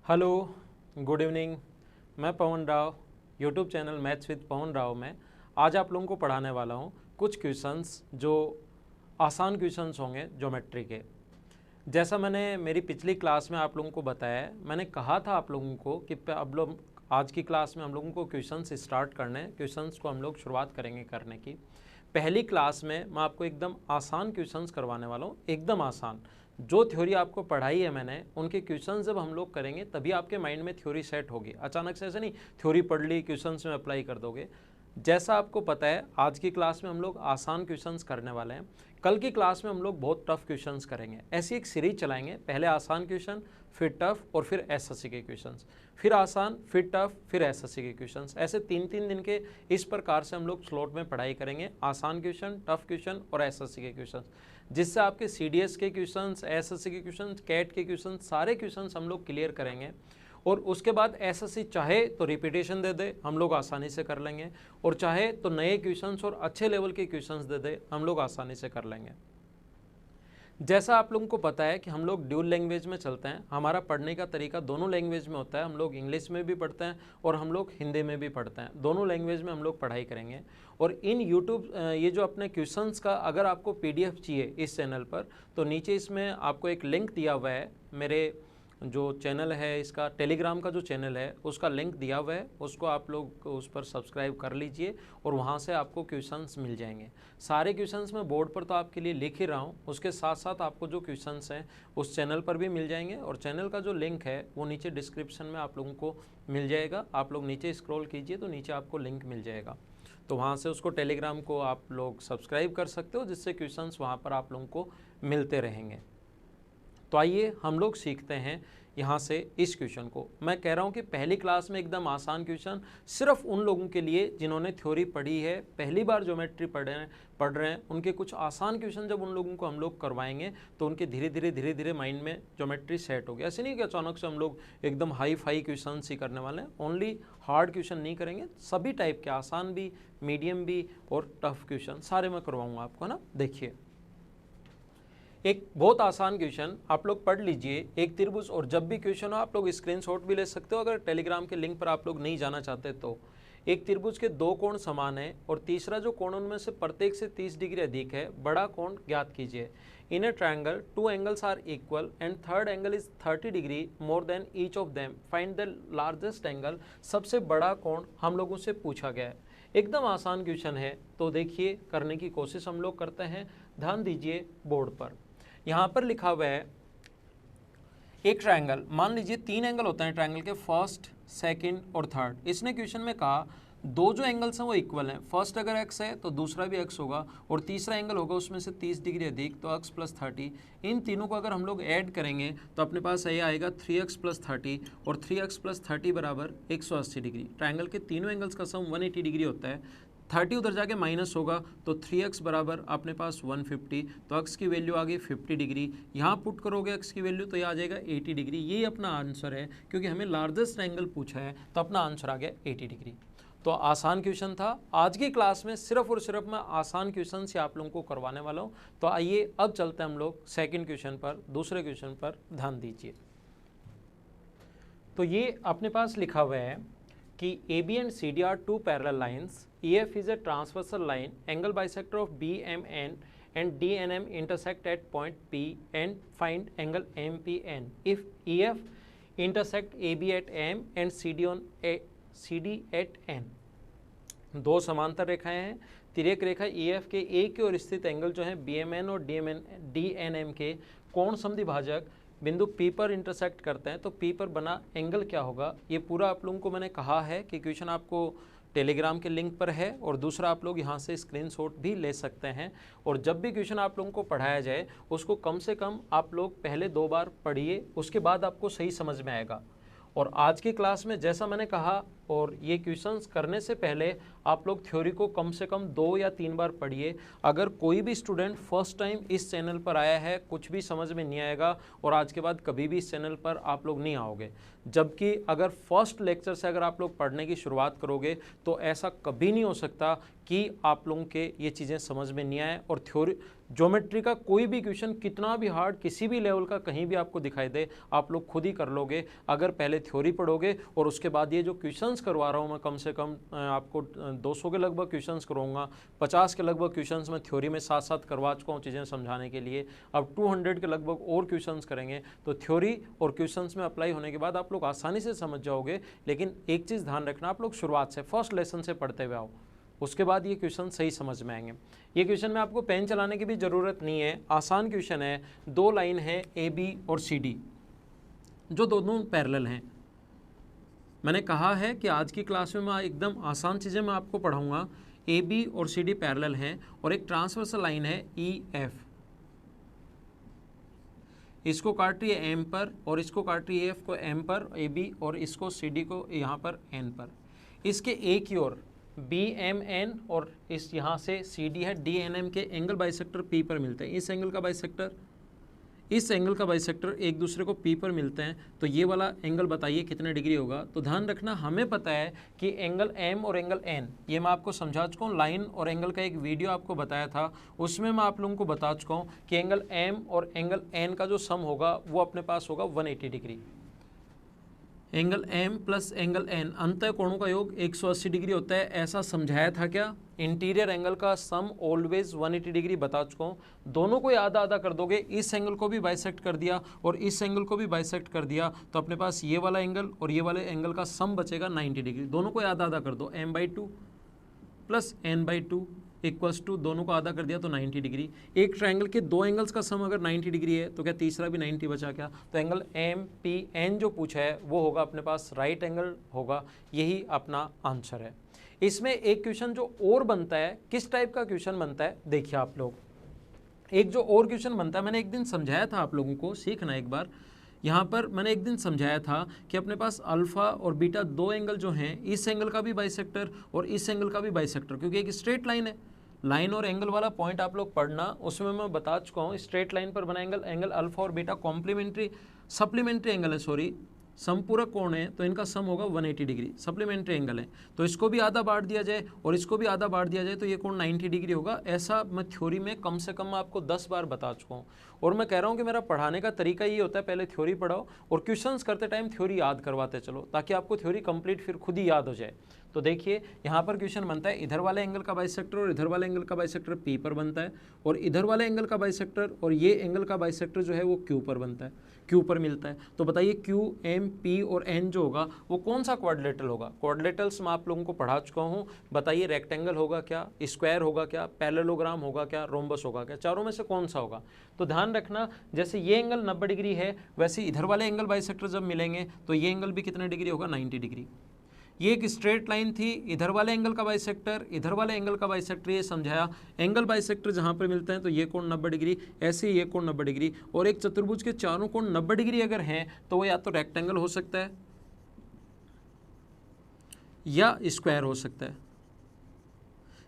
Hello, good evening. मैं Pavan Rao, YouTube channel maths with Pavan Rao में आज आप लोगों को पढ़ाने वाला हूँ कुछ क्वेश्चंस जो आसान क्वेश्चंस होंगे ज्योमेट्री के। जैसा मैंने मेरी पिछली क्लास में आप लोगों को बताया है, मैंने कहा था आप लोगों को कि अब लोग आज की क्लास में हम लोगों को क्वेश्चंस स्टार्ट करने हैं, क्वेश्चंस को हम लोग शुरुआत करेंगे करने की। पहली क्लास में मैं आपको एकदम आसान क्वेश्चंस करवाने वाला हूँ, एकदम आसान। जो थ्योरी आपको पढ़ाई है मैंने, उनके क्वेश्चंस जब हम लोग करेंगे तभी आपके माइंड में थ्योरी सेट होगी। अचानक से ऐसे नहीं थ्योरी पढ़ ली क्वेश्चंस में अप्लाई कर दोगे। जैसा आपको पता है आज की क्लास में हम लोग आसान क्वेश्चंस करने वाले हैं, कल की क्लास में हम लोग बहुत टफ क्वेश्चंस करेंगे। ऐसी एक सीरीज चलाएंगे, पहले आसान क्वेश्चन, फिर टफ और फिर एसएससी के क्वेश्चंस, फिर आसान, फिर टफ, फिर एसएससी के क्वेश्चंस। ऐसे 3-3 दिन के इस प्रकार से हम लोग स्लॉट में पढ़ाई करेंगे, आसान क्वेश्चन, टफ क्वेश्चन और एसएससी के क्वेश्चंस, जिससे आपके सीडीएस के क्वेश्चंस, एसएससी के क्वेश्चंस, कैट के क्वेश्चंस, सारे क्वेश्चंस हम लोग क्लियर करेंगे। और उसके बाद एसएससी चाहे तो रिपीटेशन दे दे, हम लोग आसानी से कर लेंगे, और चाहे तो नए क्वेश्चंस और अच्छे लेवल के क्वेश्चंस दे दे, हम लोग आसानी से कर लेंगे। जैसा आप लोगों को पता है कि हम लोग ड्यूल लैंग्वेज में चलते हैं, हमारा पढ़ने का तरीका दोनों लैंग्वेज में होता है। हम लोग इंग्लिश में भी पढ़ते हैं और हम लोग हिंदी में भी पढ़ते हैं, दोनों लैंग्वेज में हम लोग पढ़ाई करेंगे। और इन यूट्यूब ये जो अपने क्वेश्चंस का अगर आपको पीडीएफ चाहिए इस चैनल पर, तो नीचे इसमें आपको एक लिंक दिया हुआ है। मेरे जो चैनल है, इसका टेलीग्राम का जो चैनल है उसका लिंक दिया हुआ है, उसको आप लोग उस पर सब्सक्राइब कर लीजिए और वहाँ से आपको क्वेश्चंस मिल जाएंगे। सारे क्वेश्चंस मैं बोर्ड पर तो आपके लिए लिख ही रहा हूँ, उसके साथ साथ आपको जो क्वेश्चंस हैं उस चैनल पर भी मिल जाएंगे। और चैनल का जो लिंक है वो नीचे डिस्क्रिप्शन में आप लोगों को मिल जाएगा। आप लोग नीचे स्क्रॉल कीजिए तो नीचे आपको लिंक मिल जाएगा, तो वहाँ से उसको टेलीग्राम को आप लोग सब्सक्राइब कर सकते हो, जिससे क्वेश्चंस वहाँ पर आप लोगों को मिलते रहेंगे। तो आइए हम लोग सीखते हैं यहाँ से इस क्वेश्चन को। मैं कह रहा हूँ कि पहली क्लास में एकदम आसान क्वेश्चन सिर्फ उन लोगों के लिए जिन्होंने थ्योरी पढ़ी है, पहली बार ज्योमेट्री पढ़ रहे हैं, उनके कुछ आसान क्वेश्चन जब उन लोगों को हम लोग करवाएंगे तो उनके धीरे धीरे माइंड में ज्योमेट्री सेट हो गया। ऐसे नहीं कि अचानक से हम लोग एकदम हाई फाई क्वेश्चन ही करने वाले हैं, ओनली हार्ड क्वेश्चन नहीं करेंगे, सभी टाइप के, आसान भी, मीडियम भी और टफ क्वेश्चन सारे मैं करवाऊँगा आपको, है ना। देखिए एक बहुत आसान क्वेश्चन आप लोग पढ़ लीजिए, एक त्रिभुज, और जब भी क्वेश्चन हो आप लोग स्क्रीनशॉट भी ले सकते हो अगर टेलीग्राम के लिंक पर आप लोग नहीं जाना चाहते तो। एक त्रिभुज के दो कोण समान है और तीसरा जो कोण उनमें से प्रत्येक से 30 डिग्री अधिक है, बड़ा कोण ज्ञात कीजिए। In a triangle two angles are equal and third angle is 30 degree more than each of them, find the largest angle. सबसे बड़ा कोण हम लोगों से पूछा गया है। एकदम आसान क्वेश्चन है, तो देखिए करने की कोशिश हम लोग करते हैं। ध्यान दीजिए बोर्ड पर, यहाँ पर लिखा हुआ है एक ट्रायंगल, मान लीजिए 3 एंगल होते हैं ट्रायंगल के, फर्स्ट, सेकंड और थर्ड। इसने क्वेश्चन में कहा दो जो एंगल्स हैं वो इक्वल हैं, फर्स्ट अगर x है तो दूसरा भी x होगा, और तीसरा एंगल होगा उसमें से 30 डिग्री अधिक, तो x + 30। इन तीनों को अगर हम लोग ऐड करेंगे तो अपने पास ये आएगा 3x + 30, और 3x + 30 बराबर 180 डिग्री। ट्रायंगल के तीनों एंगल्स का सम 180 डिग्री होता है। 30 उधर जाके माइनस होगा तो 3x बराबर अपने पास 150, तो x की वैल्यू आ गई 50 डिग्री। यहाँ पुट करोगे x की वैल्यू तो ये आ जाएगा 80 डिग्री। ये अपना आंसर है, क्योंकि हमें लार्जेस्ट एंगल पूछा है तो अपना आंसर आ गया 80 डिग्री। तो आसान क्वेश्चन था। आज की क्लास में सिर्फ और सिर्फ मैं आसान क्वेश्चन से आप लोगों को करवाने वाला हूँ। तो आइए अब चलते हैं हम लोग सेकेंड क्वेश्चन पर, दूसरे क्वेश्चन पर ध्यान दीजिए। तो ये अपने पास लिखा हुआ है कि AB and CD are two parallel lines. EF is a transversal line. Angle bisector of BMN and DNM intersect at point P and find angle MPN. If EF intersect AB at M and CD at N. दो समांतर रेखाएं हैं, तिर्यक रेखा EF के A की ओर स्थित angle जो है BMN और DNM के कोण समद्विभाजक बिंदु P पर इंटरसेक्ट करते हैं, तो P पर बना एंगल क्या होगा। ये पूरा आप लोगों को मैंने कहा है कि क्वेश्चन आपको टेलीग्राम के लिंक पर है, और दूसरा आप लोग यहाँ से स्क्रीनशॉट भी ले सकते हैं। और जब भी क्वेश्चन आप लोगों को पढ़ाया जाए उसको कम से कम आप लोग पहले 2 बार पढ़िए, उसके बाद आपको सही समझ में आएगा। और आज की क्लास में जैसा मैंने कहा और ये क्वेश्चंस करने से पहले आप लोग थ्योरी को कम से कम 2 या 3 बार पढ़िए। अगर कोई भी स्टूडेंट फर्स्ट टाइम इस चैनल पर आया है, कुछ भी समझ में नहीं आएगा और आज के बाद कभी भी इस चैनल पर आप लोग नहीं आओगे। जबकि अगर फर्स्ट लेक्चर से अगर आप लोग पढ़ने की शुरुआत करोगे तो ऐसा कभी नहीं हो सकता कि आप लोगों के ये चीज़ें समझ में नहीं आए और थ्योरी ज्योमेट्री का कोई भी क्वेश्चन कितना भी हार्ड किसी भी लेवल का कहीं भी आपको दिखाई दे, आप लोग खुद ही कर लोगे अगर पहले थ्योरी पढ़ोगे और उसके बाद ये जो क्वेश्चंस करवा रहा हूँ मैं, कम से कम आपको 200 के लगभग क्वेश्चंस करवाऊंगा, 50 के लगभग क्वेश्चंस मैं थ्योरी में साथ साथ करवा चुका हूँ चीज़ें समझाने के लिए। अब 200 के लगभग और क्वेश्चंस करेंगे तो थ्योरी और क्वेश्चंस में अप्लाई होने के बाद आप लोग आसानी से समझ जाओगे। लेकिन एक चीज़ ध्यान रखना, आप लोग शुरुआत से फर्स्ट लेसन से पढ़ते हुए आओ, उसके बाद ये क्वेश्चन सही समझ में आएंगे। ये क्वेश्चन में आपको पेन चलाने की भी ज़रूरत नहीं है, आसान क्वेश्चन है। 2 लाइन है ए बी और सी डी जो दोनों पैरेलल हैं। मैंने कहा है कि आज की क्लास में मैं एकदम आसान चीज़ें मैं आपको पढ़ाऊंगा। ए बी और सी डी पैरेलल हैं और एक ट्रांसवर्सल लाइन है ई एफ, इसको काट रही है एम पर और इसको काट रही है एफ को एम पर ए बी और इसको सी डी को यहाँ पर एन पर। इसके एक की ओर बी एम एन और इस यहाँ से सी डी है डी एन एम के एंगल बाइसेक्टर पी पर मिलते हैं। इस एंगल का बाइसेक्टर इस एंगल का बाइसेक्टर एक दूसरे को पी पर मिलते हैं, तो ये वाला एंगल बताइए कितने डिग्री होगा। तो ध्यान रखना, हमें पता है कि एंगल एम और एंगल एन, ये मैं आपको समझा चुका हूँ। लाइन और एंगल का एक वीडियो आपको बताया था, उसमें मैं आप लोगों को बता चुका हूँ कि एंगल एम और एंगल एन का जो सम होगा वो अपने पास होगा 180 degree. Angle M plus angle N अंतः कोणों का योग 180 डिग्री होता है, ऐसा समझाया था क्या। इंटीरियर एंगल का सम ऑलवेज 180 डिग्री बता चुका हूँ। दोनों को आधा आधा कर दोगे, इस एंगल को भी बाइसेक्ट कर दिया और इस एंगल को भी बाइसेक्ट कर दिया, तो अपने पास ये वाला एंगल और ये वाले एंगल का सम बचेगा 90 डिग्री। दोनों को आधा आधा कर दो, m/2 plus n/2 equals to, दोनों को आधा कर दिया तो 90 डिग्री। एक ट्रायंगल के 2 एंगल्स का सम अगर 90 डिग्री है तो क्या तीसरा भी 90 बचा क्या। तो एंगल एम पी एन जो पूछा है वो होगा अपने पास राइट एंगल होगा, यही अपना आंसर है। इसमें एक क्वेश्चन जो और बनता है, किस टाइप का क्वेश्चन बनता है देखिए आप लोग। एक जो और क्वेश्चन बनता है, मैंने एक दिन समझाया था आप लोगों को, सीखना एक बार। यहाँ पर मैंने एक दिन समझाया था कि अपने पास अल्फा और बीटा 2 एंगल जो हैं, इस एंगल का भी बाइसेक्टर और इस एंगल का भी बाइसेक्टर, क्योंकि एक स्ट्रेट लाइन है। लाइन और एंगल वाला पॉइंट आप लोग पढ़ना, उसमें मैं बता चुका हूँ। स्ट्रेट लाइन पर बना एंगल अल्फा और बीटा सप्लीमेंट्री एंगल है, सॉरी समपूरक कोण है, तो इनका सम होगा 180 डिग्री। सप्लीमेंट्री एंगल है तो इसको भी आधा बांट दिया जाए और इसको भी आधा बांट दिया जाए तो ये कोण 90 डिग्री होगा। ऐसा मैं थ्योरी में कम से कम आपको 10 बार बता चुका हूँ और मैं कह रहा हूँ कि मेरा पढ़ाने का तरीका ये होता है, पहले थ्योरी पढ़ाओ और क्वेश्चंस करते टाइम थ्योरी याद करवाते चलो, ताकि आपको थ्योरी कंप्लीट फिर खुद ही याद हो जाए। तो देखिए यहाँ पर क्वेश्चन बनता है, इधर वाले एंगल का बाइसेक्टर और इधर वाले एंगल का बाइसेक्टर पी पर बनता है और इधर वाले एंगल का बाइसेक्टर और ये एंगल का बाइसेक्टर जो है वो क्यू पर बनता है, क्यू पर मिलता है। तो बताइए क्यू एम पी और एन जो होगा वो कौन सा क्वाड्रिलेटरल होगा। क्वाड्रिलेटरल्स मैं आप लोगों को पढ़ा चुका हूँ। बताइए रेक्टेंगल होगा क्या, स्क्वायर होगा क्या, पैरेललोग्राम होगा क्या, रोम्बस होगा क्या, चारों में से कौन सा होगा। तो ध्यान रखना, जैसे ये एंगल 90 डिग्री है, वैसे इधर वाले एंगल बाइसेक्टर जब मिलेंगे तो ये एंगल भी कितने डिग्री होगा, 90 डिग्री। ये एक स्ट्रेट लाइन थी, इधर वाले एंगल का बाइसेक्टर इधर वाले एंगल का बाइसेक्टर, ये समझाया। एंगल बाइसेक्टर जहाँ पर मिलते हैं तो ये कोण 90 डिग्री, ऐसे ये कोण 90 डिग्री, और एक चतुर्भुज के चारों कोण 90 डिग्री अगर हैं तो वो या तो रेक्टेंगल हो सकता है या स्क्वायर हो सकता है,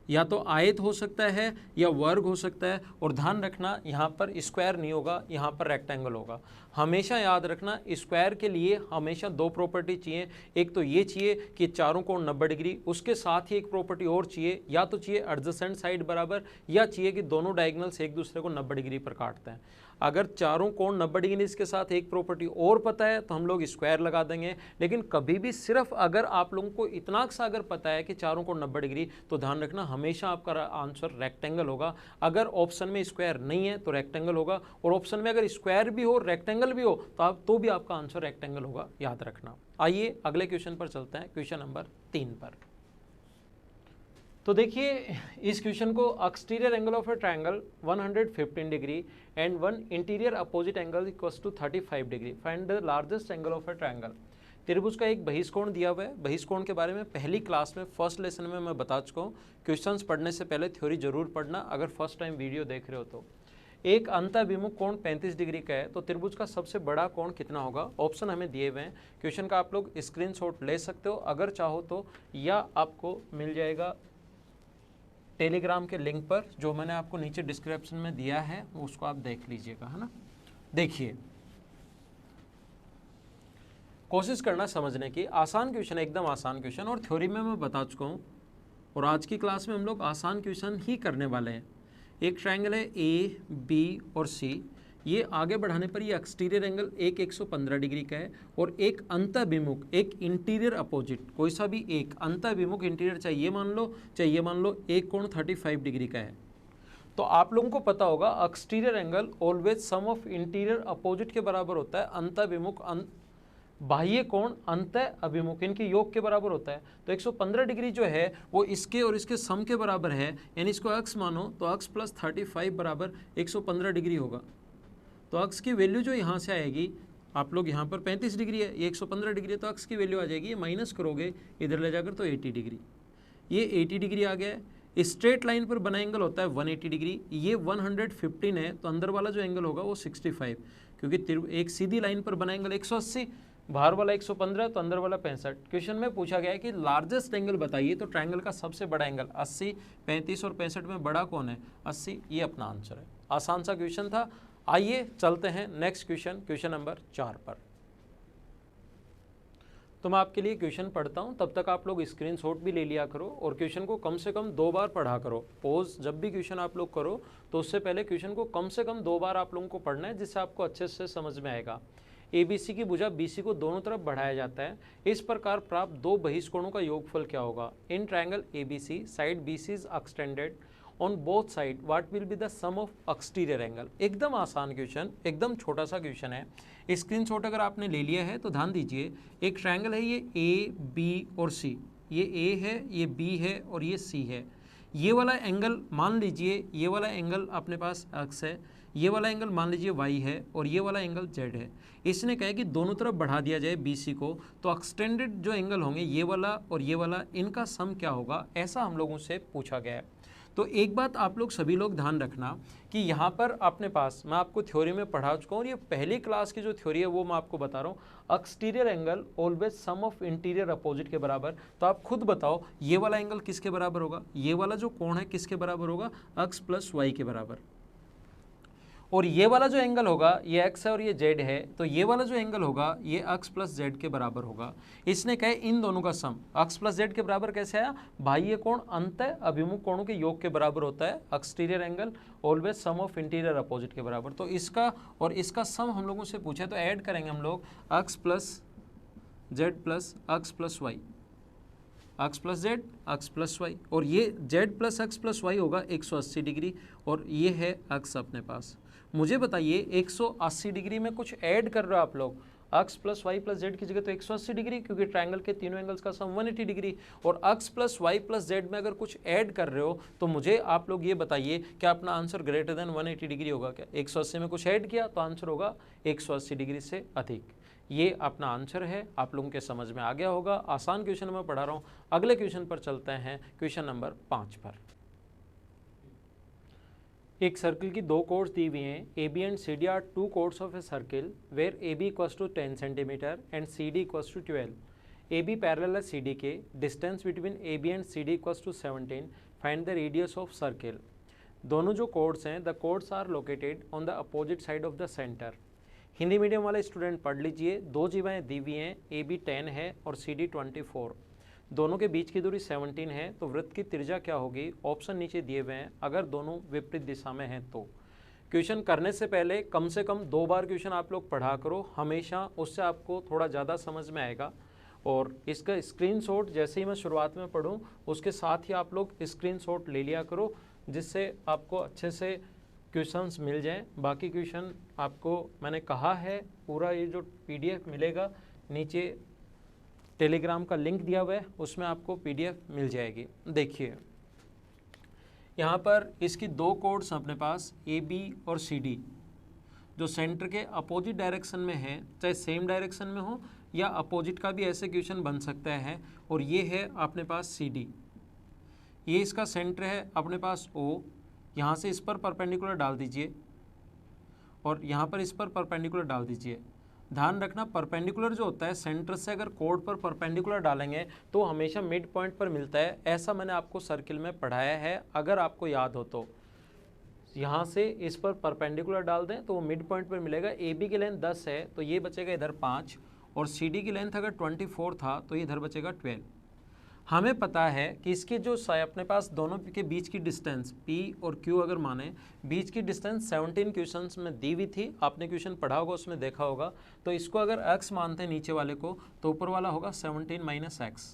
या तो आयत हो सकता है या वर्ग हो सकता है। और ध्यान रखना यहाँ पर स्क्वायर नहीं होगा, यहाँ पर रेक्टेंगल होगा। हमेशा याद रखना, स्क्वायर के लिए हमेशा 2 प्रॉपर्टी चाहिए। एक तो ये चाहिए कि चारों कोण 90 डिग्री, उसके साथ ही एक प्रॉपर्टी और चाहिए, या तो चाहिए एडजेसेंट साइड बराबर, या चाहिए कि दोनों डायगोनल्स एक दूसरे को 90 डिग्री पर काटते हैं। अगर चारों कोण 90 डिग्री के साथ एक प्रॉपर्टी और पता है तो हम लोग स्क्वायर लगा देंगे। लेकिन कभी भी सिर्फ अगर आप लोगों को इतना सा अगर पता है कि चारों कोण 90 डिग्री, तो ध्यान रखना हमेशा आपका आंसर रेक्टेंगल होगा। अगर ऑप्शन में स्क्वायर नहीं है तो रेक्टेंगल होगा, और ऑप्शन में अगर स्क्वायर भी हो रेक्टेंगल भी हो तो भी आपका आंसर रेक्टेंगल होगा, याद रखना। आइए अगले क्वेश्चन पर चलते हैं, क्वेश्चन नंबर 3 पर। तो देखिए इस क्वेश्चन को, exterior angle of a triangle 115 degree and one interior opposite angle equals to 35 degree, find the largest angle of a triangle. त्रिभुज का एक बहिष्कोण दिया हुआ है। बहिष्कोण के बारे में पहली क्लास में फर्स्ट लेसन में मैं बता चुका हूँ। क्वेश्चंस पढ़ने से पहले थ्योरी जरूर पढ़ना, अगर फर्स्ट टाइम वीडियो देख रहे हो तो। एक अंतःभिमुख कोण 35 डिग्री का है, तो त्रिभुज का सबसे बड़ा कोण कितना होगा? ऑप्शन हमें दिए हुए हैं, क्वेश्चन का आप लोग स्क्रीनशॉट ले सकते हो अगर चाहो तो, या आपको मिल जाएगा टेलीग्राम के लिंक पर, जो मैंने आपको नीचे डिस्क्रिप्शन में दिया है, उसको आप देख लीजिएगा, है ना। देखिए, कोशिश करना समझने की, आसान क्वेश्चन, एकदम आसान क्वेश्चन, और थ्योरी में मैं बता चुका हूँ, और आज की क्लास में हम लोग आसान क्वेश्चन ही करने वाले हैं। एक ट्रायंगल है ए, बी और सी, ये आगे बढ़ाने पर ये एक्सटीरियर एंगल एक 115 डिग्री का है, और एक अंतःभिमुख, एक इंटीरियर अपोजिट, कोई सा भी एक अंतःभिमुख इंटीरियर, चाहिए मान लो एक कोण 35 डिग्री का है। तो आप लोगों को पता होगा exterior angle always sum of interior opposite के बराबर होता है, अंतःभिमुख बाह्य कोण अंतः अभिमुख, इनके योग के बराबर होता है। तो 115 डिग्री जो है वो इसके और इसके सम के बराबर है, यानी इसको x मानो तो x प्लस 35 बराबर 115 डिग्री होगा। तो x की वैल्यू जो यहाँ से आएगी, आप लोग यहाँ पर 35 डिग्री है, ये 115 डिग्री है, तो x की वैल्यू आ जाएगी, ये माइनस करोगे इधर ले जाकर तो 80 डिग्री, ये 80 डिग्री आ गया है। स्ट्रेट लाइन पर बना एंगल होता है 180 डिग्री, ये 115 है, तो अंदर वाला जो एंगल होगा वो 65, क्योंकि एक सीधी लाइन पर बना एंगल 180, बाहर वाला 115 तो अंदर वाला 65। क्वेश्चन में पूछा गया है कि लार्जेस्ट एंगल बताइए, तो ट्रायंगल का सबसे बड़ा एंगल 80, 35 और 65 में बड़ा कौन है? 80, ये अपना आंसर है। आसान सा क्वेश्चन था। आइए चलते हैं नेक्स्ट क्वेश्चन, क्वेश्चन नंबर 4 पर। तो मैं आपके लिए क्वेश्चन पढ़ता हूं, तब तक आप लोग स्क्रीनशॉट भी ले लिया करो, और क्वेश्चन को कम से कम 2 बार पढ़ा करो। पॉज जब भी क्वेश्चन आप लोग करो तो उससे पहले क्वेश्चन को कम से कम 2 बार आप लोगों को पढ़ना है, जिससे आपको अच्छे से समझ में आएगा। ABC की भुजा BC को दोनों तरफ बढ़ाया जाता है, इस प्रकार प्राप्त दो बहिष्कोणों का योगफल क्या होगा? In triangle ABC side BC is extended on both side, what will be the sum of exterior angle. एकदम आसान क्वेश्चन, एकदम छोटा सा क्वेश्चन है। स्क्रीनशॉट अगर आपने ले लिया है तो ध्यान दीजिए, एक ट्रायंगल है ये A, B और C, ये A है, ये B है और ये C है। ये वाला एंगल मान लीजिए, ये वाला एंगल अपने पास x है, ये वाला एंगल मान लीजिए y है, और ये वाला एंगल z है। इसने कहा कि दोनों तरफ बढ़ा दिया जाए BC को, तो एक्सटेंडेड जो एंगल होंगे ये वाला और ये वाला, इनका सम क्या होगा, ऐसा हम लोगों से पूछा गया है। तो एक बात आप लोग सभी लोग ध्यान रखना कि यहाँ पर अपने पास, मैं आपको थ्योरी में पढ़ा चुका हूँ, और ये पहली क्लास की जो थ्योरी है वो मैं आपको बता रहा हूँ। Exterior angle always sum of interior opposite के बराबर। तो आप खुद बताओ ये वाला एंगल किसके बराबर होगा? ये वाला जो कोण है किसके बराबर होगा? x प्लस वाई के बराबर। और ये वाला जो एंगल होगा ये x है और ये z है, तो ये वाला जो एंगल होगा ये x प्लस z के बराबर होगा। इसने कहे इन दोनों का सम x प्लस z के बराबर कैसे आया? बाह्य कोण अंतः अभिमुख कोणों के योग के बराबर होता है। Exterior angle always sum of interior opposite के बराबर। तो इसका और इसका सम हम लोगों से पूछा है, तो ऐड करेंगे हम लोग x plus z plus x plus Y, x plus Z, x plus Y, और ये z plus x plus Y होगा 180 डिग्री, और ये है x अपने पास। मुझे बताइए 180 डिग्री में कुछ ऐड कर रहे हो आप लोग, x plus Y plus Z की जगह तो 180 डिग्री, क्योंकि ट्रायंगल के तीनों एंगल्स का सम 180 डिग्री, और x plus Y plus Z में अगर कुछ ऐड कर रहे हो तो मुझे आप लोग ये बताइए क्या अपना आंसर ग्रेटर देन 180 डिग्री होगा क्या? 180 में कुछ ऐड किया तो आंसर होगा 180 डिग्री से अधिक। ये अपना आंसर है, आप लोगों के समझ में आ गया होगा। आसान क्वेश्चन मैं पढ़ा रहा हूँ। अगले क्वेश्चन पर चलते हैं, क्वेश्चन नंबर 5 पर। एक सर्कल की दो कोर्स दी हुई हैं, AB and CD are two chords of a circle where AB equals to 10 centimetre and CD equals to 12। AB parallel है CD के, distance between AB and CD equals to 17, find the radius of circle. दोनों जो chords हैं, the chords are located on the opposite side of the centre. Hindi medium वाले student पढ़ लीजिए, दो जीवाएँ दी हुई हैं, AB 10 है और CD 24, दोनों के बीच की दूरी 17 है, तो वृत्त की त्रिज्या क्या होगी? ऑप्शन नीचे दिए हुए हैं, अगर दोनों विपरीत दिशा में हैं तो। क्वेश्चन करने से पहले कम से कम 2 बार क्वेश्चन आप लोग पढ़ा करो हमेशा, उससे आपको थोड़ा ज़्यादा समझ में आएगा। और इसका स्क्रीनशॉट जैसे ही मैं शुरुआत में पढ़ूँ उसके साथ ही आप लोग स्क्रीनशॉट ले लिया करो, जिससे आपको अच्छे से क्वेश्चंस मिल जाएं। बाकी क्वेश्चन आपको मैंने कहा है, पूरा ये जो PDF मिलेगा नीचे टेलीग्राम का लिंक दिया हुआ है, उसमें आपको PDF मिल जाएगी। देखिए यहाँ पर इसकी दो कोड्स अपने पास AB और CD, जो सेंटर के अपोजिट डायरेक्शन में है, चाहे सेम डायरेक्शन में हो या अपोजिट का भी ऐसे क्वेश्चन बन सकता है। और ये है अपने पास CD, ये इसका सेंटर है अपने पास O, यहाँ से इस पर परपेंडिकुलर डाल दीजिए, और यहाँ पर इस पर परपेंडिकुलर डाल दीजिए। ध्यान रखना परपेंडिकुलर जो होता है सेंटर से अगर कोड पर परपेंडिकुलर डालेंगे तो हमेशा मिड पॉइंट पर मिलता है, ऐसा मैंने आपको सर्किल में पढ़ाया है अगर आपको याद हो तो। यहाँ से इस पर परपेंडिकुलर डाल दें तो वो मिड पॉइंट पर मिलेगा। ए बी की लेंथ 10 है तो ये बचेगा इधर 5 और सी डी की लेंथ अगर 24 था तो ये इधर बचेगा 12। हमें पता है कि इसके जो अपने पास दोनों के बीच की डिस्टेंस P और Q अगर माने, बीच की डिस्टेंस 17 क्वेश्चंस में दी हुई थी, आपने क्वेश्चन पढ़ा होगा उसमें देखा होगा। तो इसको अगर x मानते हैं नीचे वाले को तो ऊपर वाला होगा 17 माइनस x।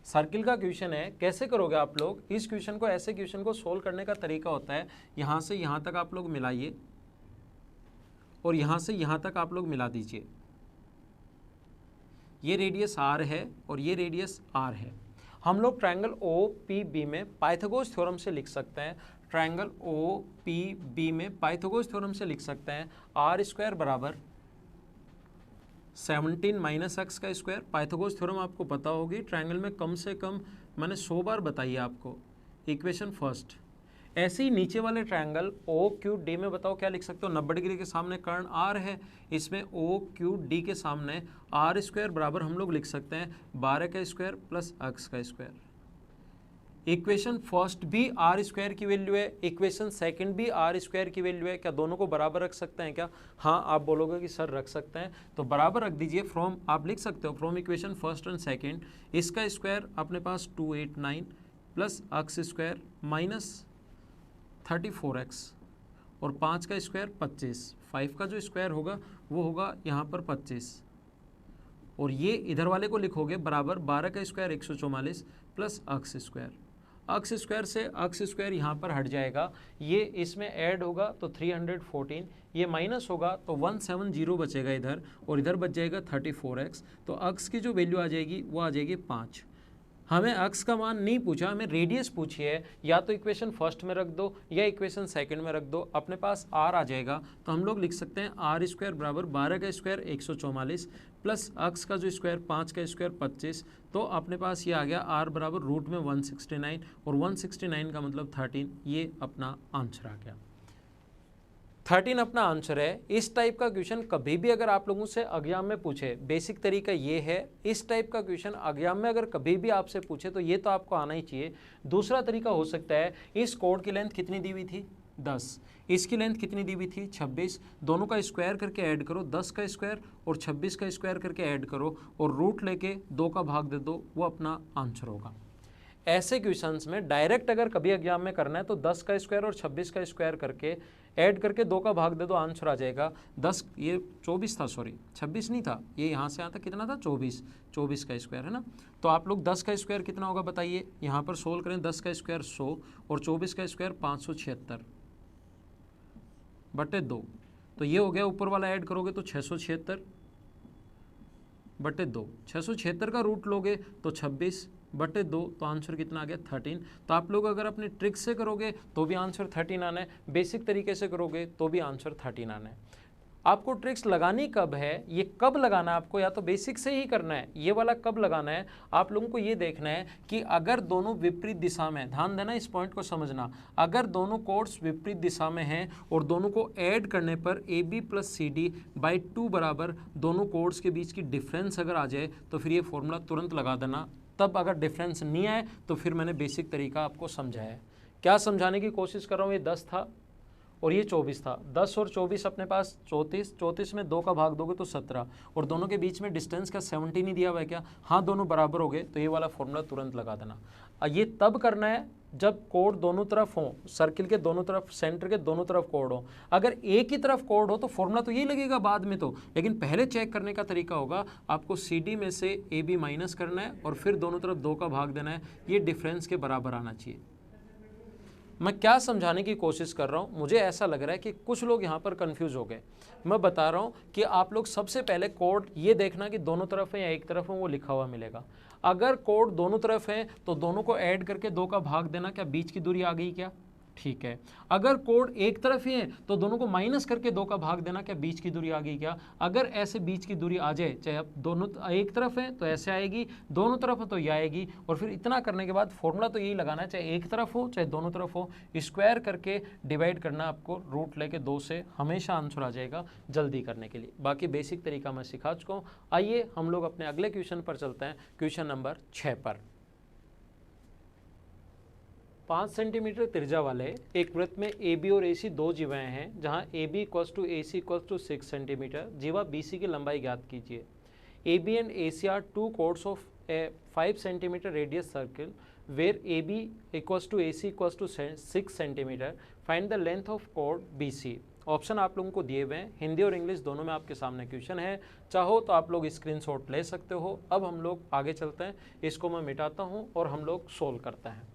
सर्किल का क्वेश्चन है, कैसे करोगे आप लोग इस क्वेश्चन को? ऐसे क्वेश्चन को सोल्व करने का तरीका होता है यहाँ से यहाँ तक आप लोग मिलाइए और यहाँ से यहाँ तक आप लोग मिला दीजिए। ये रेडियस r है और ये रेडियस r है। हम लोग ट्रायंगल OPB में पाइथागोरस थ्योरम से लिख सकते हैं। ट्रायंगल OPB में पाइथागोरस थ्योरम से लिख सकते हैं r स्क्वायर बराबर 17 माइनस एक्स का स्क्वायर। पाइथागोरस थ्योरम आपको पता होगी, ट्रायंगल में कम से कम मैंने 100 बार बताई है आपको। Equation first. ऐसे ही नीचे वाले ट्रायंगल OQD में बताओ क्या लिख सकते हो? 90 डिग्री के सामने कर्ण R है, इसमें OQD के सामने r स्क्वायर बराबर हम लोग लिख सकते हैं 12 का स्क्वायर प्लस x का स्क्वायर। इक्वेशन फर्स्ट भी r स्क्वायर की वैल्यू है, इक्वेशन सेकंड भी r स्क्वायर की वैल्यू है। क्या दोनों को बराबर रख सकते हैं क्या? हाँ, आप बोलोगे कि सर रख सकते हैं, तो बराबर रख दीजिए। फ्रॉम आप लिख सकते हो from equation first and second, इसका स्क्वायर अपने पास 289 plus x square minus 34x और 5 का स्क्वायर 25। 5 का जो स्क्वायर होगा वो होगा यहाँ पर 25 और ये इधर वाले को लिखोगे बराबर 12 का square 144 plus x square. x square से x स्क्वायर यहाँ पर हट जाएगा, ये इसमें ऐड होगा तो 314, ये माइनस होगा तो 170 बचेगा इधर और इधर बच जाएगा 34x। तो x की जो वैल्यू आ जाएगी वो आ जाएगी 5। हमें x का मान नहीं पूछा, हमें रेडियस पूछी है। या तो इक्वेशन फर्स्ट में रख दो या इक्वेशन सेकंड में रख दो, अपने पास r आ जाएगा। तो हम लोग लिख सकते हैं r स्क्वायर बराबर 12 का स्क्वायर 144 प्लस x का जो स्क्वायर 5 का स्क्वायर 25। तो अपने पास ये आ गया r बराबर रूट में 169 और 169 का मतलब 13। ये अपना आंसर आ गया। 13 अपना आंसर है। इस टाइप का क्वेश्चन कभी भी अगर आप लोगों से एग्जाम में पूछे, बेसिक तरीका ये है, इस टाइप का क्वेश्चन एग्जाम में अगर कभी भी आपसे पूछे तो ये तो आपको आना ही चाहिए। दूसरा तरीका हो सकता है, इस कोड की लेंथ कितनी दी हुई थी? 10। इसकी लेंथ कितनी दी हुई थी? 26। दोनों का स्क्वायर करके ऐड करो, 10 का स्क्वायर और 26 का स्क्वायर करके ऐड करो और रूट लेके 2 का भाग दे दो, वो अपना आंसर होगा। ऐसे क्वेश्चंस में डायरेक्ट अगर कभी एग्जाम में करना है तो 10 का स्क्वायर और 26 का स्क्वायर करके ऐड करके 2 का भाग दे दो, आंसर आ जाएगा 10। ये 24 था, सॉरी 26 नहीं था, ये यहाँ से यहाँ तक कितना था? 24 का स्क्वायर है ना। तो आप लोग 10 का स्क्वायर कितना होगा बताइए? यहाँ पर सोल्व करें, 10 का स्क्वायर 100 और 24 का स्क्वायर 576 बटे 2। तो ये हो गया, ऊपर वाला ऐड करोगे तो 676 बटे 2। 676 का रूट लोगे तो 26 बटे 2, तो आंसर कितना आ गया? 13। तो आप लोग अगर अपने ट्रिक से करोगे तो भी आंसर 13 आना है, बेसिक तरीके से करोगे तो भी आंसर 13 आना है। आपको ट्रिक्स लगानी कब है, ये कब लगाना है आपको? या तो बेसिक से ही करना है, ये वाला कब लगाना है आप लोगों को ये देखना है कि अगर दोनों विपरीत दिशा में, ध्यान देना इस पॉइंट को समझना, अगर दोनों कोड्स विपरीत दिशा में हैं और दोनों को ऐड करने पर AB प्लस CD बाई 2 बराबर दोनों कोड्स के बीच की डिफरेंस अगर आ जाए तो फिर ये फॉर्मूला तुरंत लगा देना। तब अगर डिफरेंस नहीं आए तो फिर मैंने बेसिक तरीका आपको समझाया है। क्या समझाने की कोशिश कर रहा हूँ? ये 10 था और ये 24 था, 10 और 24 अपने पास 34 में 2 का भाग दोगे तो 17 और दोनों के बीच में डिस्टेंस का 17 ही दिया हुआ है क्या? हाँ, दोनों बराबर हो गए, तो ये वाला फॉर्मूला तुरंत लगा देना। ये तब करना है जब कोड दोनों तरफ हो, सर्किल के दोनों तरफ, सेंटर के दोनों तरफ कोड हो। अगर एक ही तरफ कोड हो तो फॉर्मूला तो यही लगेगा बाद में तो, लेकिन पहले चेक करने का तरीका होगा आपको CD में से AB माइनस करना है और फिर दोनों तरफ 2 का भाग देना है, ये डिफरेंस के बराबर आना चाहिए। मैं क्या समझाने की कोशिश कर रहा हूँ, मुझे ऐसा लग रहा है कि कुछ लोग यहाँ पर कंफ्यूज हो गए। मैं बता रहा हूँ कि आप लोग सबसे पहले कोड ये देखना कि दोनों तरफ है या एक तरफ है, वो लिखा हुआ मिलेगा। अगर कोड दोनों तरफ है तो दोनों को ऐड करके 2 का भाग देना, क्या बीच की दूरी आ गई क्या? ठीक है। अगर कोड एक तरफ ही है तो दोनों को माइनस करके 2 का भाग देना, क्या बीच की दूरी आ गई क्या? अगर ऐसे बीच की दूरी आ जाए, चाहे अब दोनों एक तरफ है तो ऐसे आएगी, दोनों तरफ है तो ये आएगी, और फिर इतना करने के बाद फॉर्मूला तो यही लगाना है, चाहे एक तरफ हो चाहे दोनों तरफ हो, स्क्वायर करके डिवाइड करना आपको, रूट लेके 2 से हमेशा आंसर आ जाएगा जल्दी करने के लिए। बाकी बेसिक तरीका मैं सिखा चुका हूँ। आइए हम लोग अपने अगले क्वेश्चन पर चलते हैं, क्वेश्चन नंबर 6 पर। 5 सेंटीमीटर त्रिज्या वाले एक वृत्त में ए बी और ए सी दो जीवाएं हैं, जहां A B equals to A C equals to 6 centimetre. जीवा बी सी की लंबाई ज्ञात कीजिए। A B and A C are two chords of a 5 centimetre radius circle where A B equals to A C equals to 6 centimetre. Find the length of chord B C. Option आप लोगों को दिए हुए हैं, हिंदी और English दोनों में आपके सामने क्वेश्चन है। चाहो तो आप लोग स्क्रीनशॉट ले सकते हो। अब हम लोग आगे चलते हैं, इसको मैं मिटाता हूँ और हम लोग सोल्व करते हैं।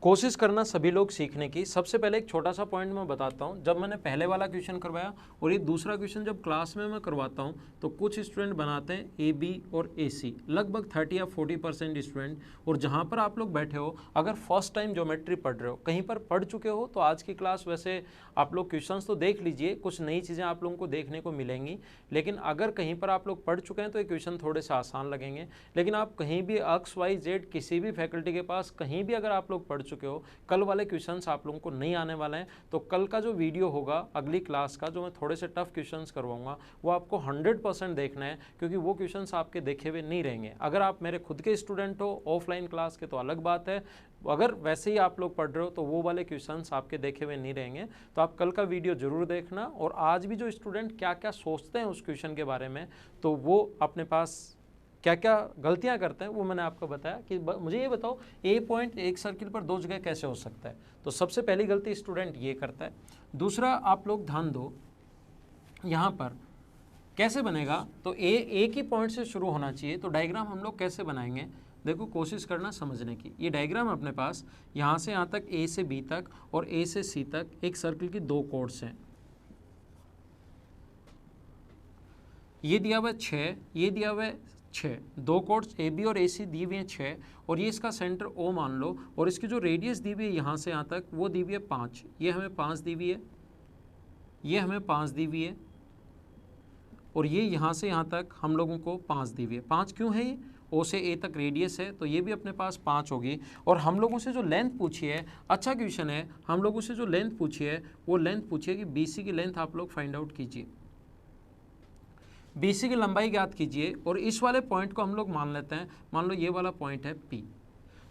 कोशिश करना सभी लोग सीखने की। सबसे पहले एक छोटा सा पॉइंट मैं बताता हूँ। जब मैंने पहले वाला क्वेश्चन करवाया और ये दूसरा क्वेश्चन जब क्लास में मैं करवाता हूँ तो कुछ स्टूडेंट बनाते हैं ए बी और ए सी, लगभग 30 या 40% स्टूडेंट। और जहाँ पर आप लोग बैठे हो, अगर फर्स्ट टाइम ज्योमेट्री पढ़ रहे हो, कहीं पर पढ़ चुके हो तो आज की क्लास वैसे आप लोग क्वेश्चंस तो देख लीजिए, कुछ नई चीज़ें आप लोगों को देखने को मिलेंगी। लेकिन अगर कहीं पर आप लोग पढ़ चुके हैं तो ये क्वेश्चन थोड़े से आसान लगेंगे। लेकिन आप कहीं भी एक्स वाई जेड किसी भी फैकल्टी के पास कहीं भी अगर आप लोग पढ़ चुके हो, कल वाले क्वेश्चंस आप लोगों को नहीं आने वाले हैं। तो कल का जो वीडियो होगा अगली क्लास का, जो मैं थोड़े से टफ क्वेश्चंस करवाऊंगा, वो आपको 100% देखना है, क्योंकि वो क्वेश्चंस आपके देखे हुए नहीं रहेंगे। अगर आप मेरे खुद के स्टूडेंट हो ऑफलाइन क्लास के तो अलग बात है, अगर वैसे ही आप लोग पढ़ रहे हो तो वो वाले क्वेश्चंस आपके देखे हुए नहीं रहेंगे। तो आप कल का वीडियो जरूर देखना। और आज भी जो स्टूडेंट क्या क्या सोचते हैं उस क्वेश्चन के बारे में, तो वो अपने पास क्या क्या गलतियां करते हैं वो मैंने आपको बताया कि मुझे ये बताओ ए पॉइंट एक सर्किल पर 2 जगह कैसे हो सकता है। तो सबसे पहली गलती स्टूडेंट ये करता है। दूसरा, आप लोग ध्यान दो यहाँ पर कैसे बनेगा, तो ए एक ही पॉइंट से शुरू होना चाहिए। तो डायग्राम हम लोग कैसे बनाएंगे, देखो कोशिश करना समझने की। ये डायग्राम अपने पास यहाँ से यहाँ तक ए से बी तक और ए से सी तक एक सर्किल की 2 कोर्ड्स हैं। ये दिया हुआ है 6, ये दिया हुआ है 6, 2 कोर्ड्स ए बी और ए सी दी हुई हैं 6, और ये इसका सेंटर ओ मान लो, और इसकी जो रेडियस दी हुई है यहाँ से यहाँ तक वो दी हुई है 5। ये हमें 5 दी हुई है, ये हमें 5 दी हुई है, और ये यहाँ से यहाँ तक हम लोगों को 5 दी हुई है। 5 क्यों है? ये ओ से ए तक रेडियस है तो ये भी अपने पास 5 होगी। और हम लोगों से जो लेंथ पूछी है, अच्छा क्वेश्चन है, हम लोगों से जो लेंथ पूछी है वो लेंथ पूछी है कि बी सी की लेंथ आप लोग फाइंड आउट कीजिए, बी सी की लंबाई ज्ञात कीजिए। और इस वाले पॉइंट को हम लोग मान लेते हैं, मान लो ये वाला पॉइंट है पी।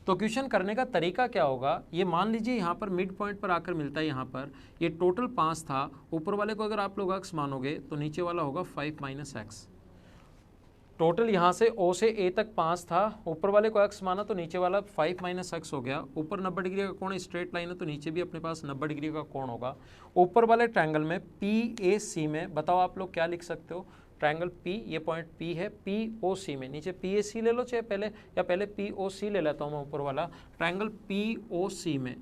तो क्वेश्चन करने का तरीका क्या होगा, ये मान लीजिए यहाँ पर मिड पॉइंट पर आकर मिलता है, यहाँ पर ये टोटल 5 था, ऊपर वाले को अगर आप लोग एक्स मानोगे तो नीचे वाला होगा 5 माइनस एक्स। टोटल यहाँ से ओ से ए तक 5 था, ऊपर वाले को एक्स माना तो नीचे वाला 5 माइनस एक्स हो गया। ऊपर 90 डिग्री का कोण स्ट्रेट लाइन है तो नीचे भी अपने पास 90 डिग्री का कोण होगा। ऊपर वाले ट्रायंगल में पी ए सी में बताओ आप लोग क्या लिख सकते हो, ट्रायंगल पी, ये पॉइंट पी है, पी ओ सी में, नीचे पी ए सी ले लो चाहे पहले, या पहले पी ओ सी ले लेता हूँ मैं ऊपर वाला ट्रायंगल पी ओ सी में।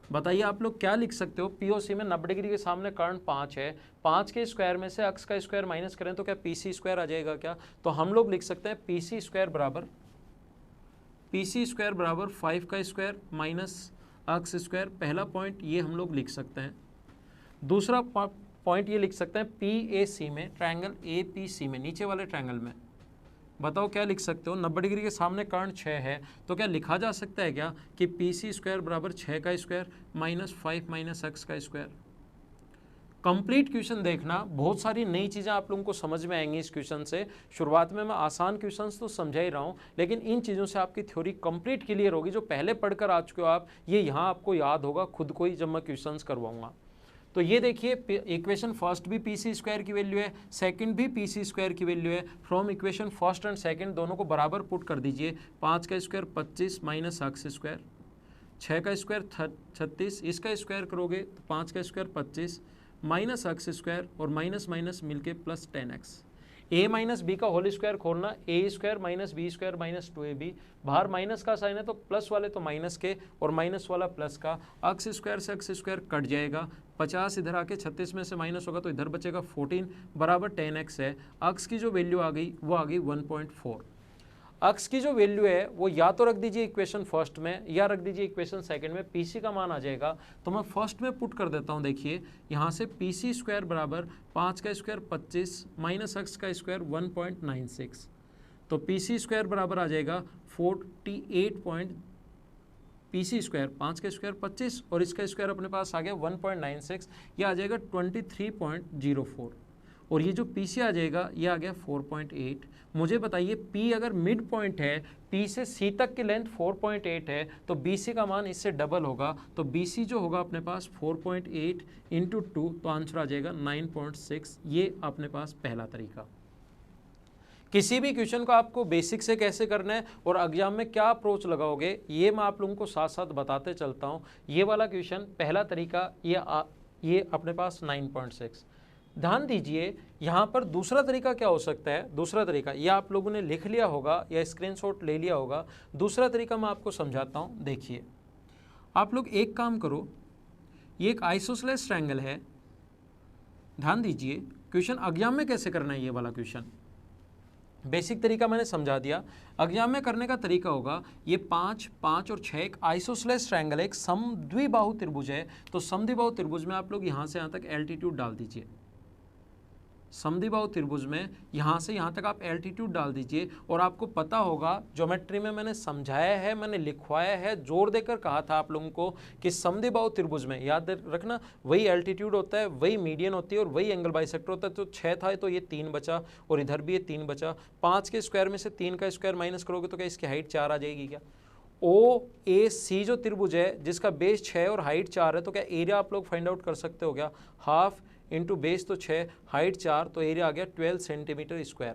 बताइए आप लोग क्या लिख सकते हो, पी ओ सी में 90 डिग्री के सामने कर्ण 5 है, 5 के स्क्वायर में से एक्स का स्क्वायर माइनस करें तो क्या पी सी स्क्वायर आ जाएगा क्या? तो हम लोग लिख सकते हैं पी सी स्क्वायर बराबर 5 का स्क्वायर माइनस एक्स स्क्वायर। पहला पॉइंट ये हम लोग लिख सकते हैं। दूसरा पॉइंट ये लिख सकते हैं पी ए सी में, ट्रायंगल ए पी सी में, नीचे वाले ट्रायंगल में बताओ क्या लिख सकते हो। 90 डिग्री के सामने कर्ण 6 है तो क्या लिखा जा सकता है क्या कि पी सी स्क्वायर बराबर 6 का स्क्वायर माइनस 5 माइनस एक्स का स्क्वायर। कंप्लीट क्वेश्चन देखना, बहुत सारी नई चीज़ें आप लोगों को समझ में आएंगी इस क्वेश्चन से। शुरुआत में मैं आसान क्वेश्चंस तो समझा ही रहा हूँ, लेकिन इन चीज़ों से आपकी थ्योरी कंप्लीट क्लियर होगी। जो पहले पढ़कर आ चुके हो आप, ये यहाँ आपको याद होगा खुद को ही जब मैं क्वेश्चंस करवाऊंगा। तो ये देखिए इक्वेशन फर्स्ट भी पी सी स्क्वायर की वैल्यू है, सेकंड भी पी सी स्क्वायर की वैल्यू है। From equation first and second दोनों को बराबर पुट कर दीजिए। 5 का स्क्वायर 25 माइनस एक्स स्क्वायर, 6 का स्क्वायर 36, इसका स्क्वायर करोगे तो 5 का स्क्वायर 25 माइनस एक्स स्क्वायर और माइनस माइनस मिलके plus 10x। A minus b का होल स्क्वायर खोलना, a square minus b square minus 2ab, बाहर माइनस का साइन है तो प्लस वाले तो माइनस के और माइनस वाला प्लस का, अक्स स्क्वायर से अक्स स्क्वायर कट जाएगा, 50 इधर आके 36 में से माइनस होगा तो इधर बचेगा 14 बराबर 10x है। अक्स की जो वैल्यू आ गई वो आ गई 1.4। अक्स की जो वैल्यू है वो या तो रख दीजिए इक्वेशन फर्स्ट में या रख दीजिए इक्वेशन सेकंड में, पीसी का मान आ जाएगा। तो मैं फर्स्ट में पुट कर देता हूँ, देखिए यहाँ से पीसी स्क्वायर बराबर 5 का स्क्वायर 25 माइनस अक्स का स्क्वायर 1.96, तो पीसी स्क्वायर बराबर आ जाएगा 48 पीसी स्क्वायर 5 का स्क्वायर 25 और इसका स्क्वायर अपने पास आ गया 1.96, यह आ जाएगा 23.04 और ये जो पी से आ जाएगा ये आ गया 4.8। मुझे बताइए पी अगर मिड पॉइंट है, पी से सी तक की लेंथ 4.8 है तो बी सी का मान इससे डबल होगा, तो बी सी जो होगा अपने पास 4.8 इंटू 2 तो आंसर आ जाएगा 9.6। ये अपने पास पहला तरीका। किसी भी क्वेश्चन को आपको बेसिक से कैसे करना है और एग्जाम में क्या अप्रोच लगाओगे ये मैं आप लोगों को साथ साथ बताते चलता हूँ। ये वाला क्वेश्चन पहला तरीका ये अपने पास 9.6। ध्यान दीजिए यहाँ पर दूसरा तरीका क्या हो सकता है। दूसरा तरीका ये आप लोगों ने लिख लिया होगा या स्क्रीनशॉट ले लिया होगा। दूसरा तरीका मैं आपको समझाता हूँ। देखिए आप लोग एक काम करो, ये एक आइसोसेलेस ट्रायंगल है। ध्यान दीजिए क्वेश्चन एग्जाम में कैसे करना है। ये वाला क्वेश्चन बेसिक तरीका मैंने समझा दिया। एग्जाम में करने का तरीका होगा ये 5, 5 और 6 एक आइसोसेलेस ट्रायंगल है, एक समद्विबाहु त्रिभुज है। तो समद्विबाहु त्रिभुज में आप लोग यहाँ से यहाँ तक एल्टीट्यूड डाल दीजिए। समद्विबाहु त्रिभुज में यहाँ से यहाँ तक आप एल्टीट्यूड डाल दीजिए और आपको पता होगा ज्योमेट्री में मैंने समझाया है, मैंने लिखवाया है, जोर देकर कहा था आप लोगों को कि समद्विबाहु त्रिभुज में याद रखना वही एल्टीट्यूड होता है, वही मीडियन होती है और वही एंगल बाइसेक्टर होता है। तो 6 था तो ये 3 बचा और इधर भी ये 3 बचा। 5 के स्क्वायर में से 3 का स्क्वायर माइनस करोगे तो क्या इसकी हाइट 4 आ जाएगी क्या। ओ ए सी जो त्रिभुज है जिसका बेस 6 और हाइट 4 है तो क्या एरिया आप लोग फाइंड आउट कर सकते हो क्या। हाफ इंटू बेस तो 6 हाइट 4 तो एरिया आ गया 12 सेंटीमीटर स्क्वायर।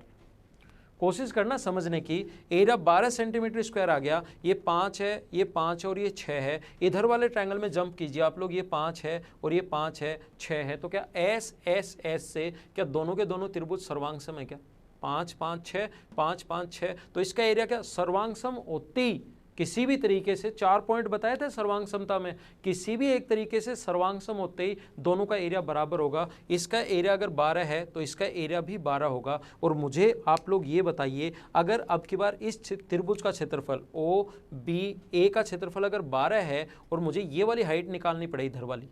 कोशिश करना समझने की। एरिया 12 सेंटीमीटर स्क्वायर आ गया। ये 5 है, ये 5 और ये 6 है। इधर वाले ट्रायंगल में जंप कीजिए आप लोग, ये 5 है और ये 5 है, 6 है। तो क्या एस एस एस से क्या दोनों के दोनों त्रिभुज सर्वांगसम है क्या। 5 5 6 5 5 6 तो इसका एरिया क्या सर्वांगसम होती किसी भी तरीके से 4 पॉइंट बताए थे सर्वांग समता में, किसी भी एक तरीके से सर्वांग सम होते ही दोनों का एरिया बराबर होगा। इसका एरिया अगर 12 है तो इसका एरिया भी 12 होगा। और मुझे आप लोग ये बताइए अगर अब की बार इस त्रिभुज का क्षेत्रफल ओ बी ए का क्षेत्रफल अगर 12 है और मुझे ये वाली हाइट निकालनी पड़े, इधर वाली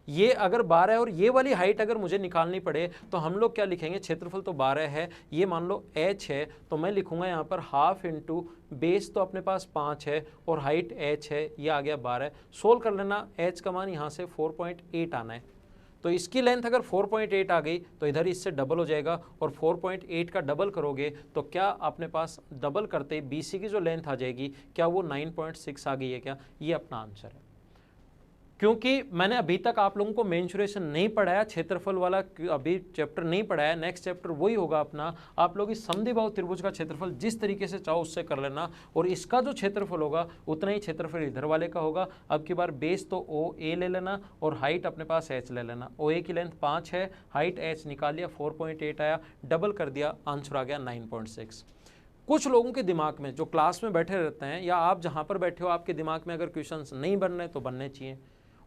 ये अगर 12 है और ये वाली हाइट अगर मुझे निकालनी पड़े तो हम लोग क्या लिखेंगे। क्षेत्रफल तो 12 है, ये मान लो h है तो मैं लिखूंगा यहाँ पर हाफ इंटू बेस तो अपने पास 5 है और हाइट h है, ये आ गया 12। सोल्व कर लेना, h का मान यहाँ से 4.8 आना है। तो इसकी लेंथ अगर 4.8 आ गई तो इधर इससे डबल हो जाएगा और 4.8 का डबल करोगे तो क्या अपने पास डबल करते BC की जो लेंथ आ जाएगी क्या वो 9.6 आ गई है क्या। ये अपना आंसर है। क्योंकि मैंने अभी तक आप लोगों को मेंसुरेशन नहीं पढ़ाया, क्षेत्रफल वाला अभी चैप्टर नहीं पढ़ाया, नेक्स्ट चैप्टर वही होगा अपना। आप लोग इस समद्विबाहु त्रिभुज का क्षेत्रफल जिस तरीके से चाहो उससे कर लेना और इसका जो क्षेत्रफल होगा उतना ही क्षेत्रफल इधर वाले का होगा। अब की बार बेस तो ओ ए ले लेना और हाइट अपने पास एच ले लेना। ओ ए की लेंथ 5 है, हाइट एच निकाल लिया, 4.8 आया, डबल कर दिया, आंसर आ गया 9.6। कुछ लोगों के दिमाग में जो क्लास में बैठे रहते हैं या आप जहाँ पर बैठे हो आपके दिमाग में अगर क्वेश्चंस नहीं बन रहे तो बनने चाहिए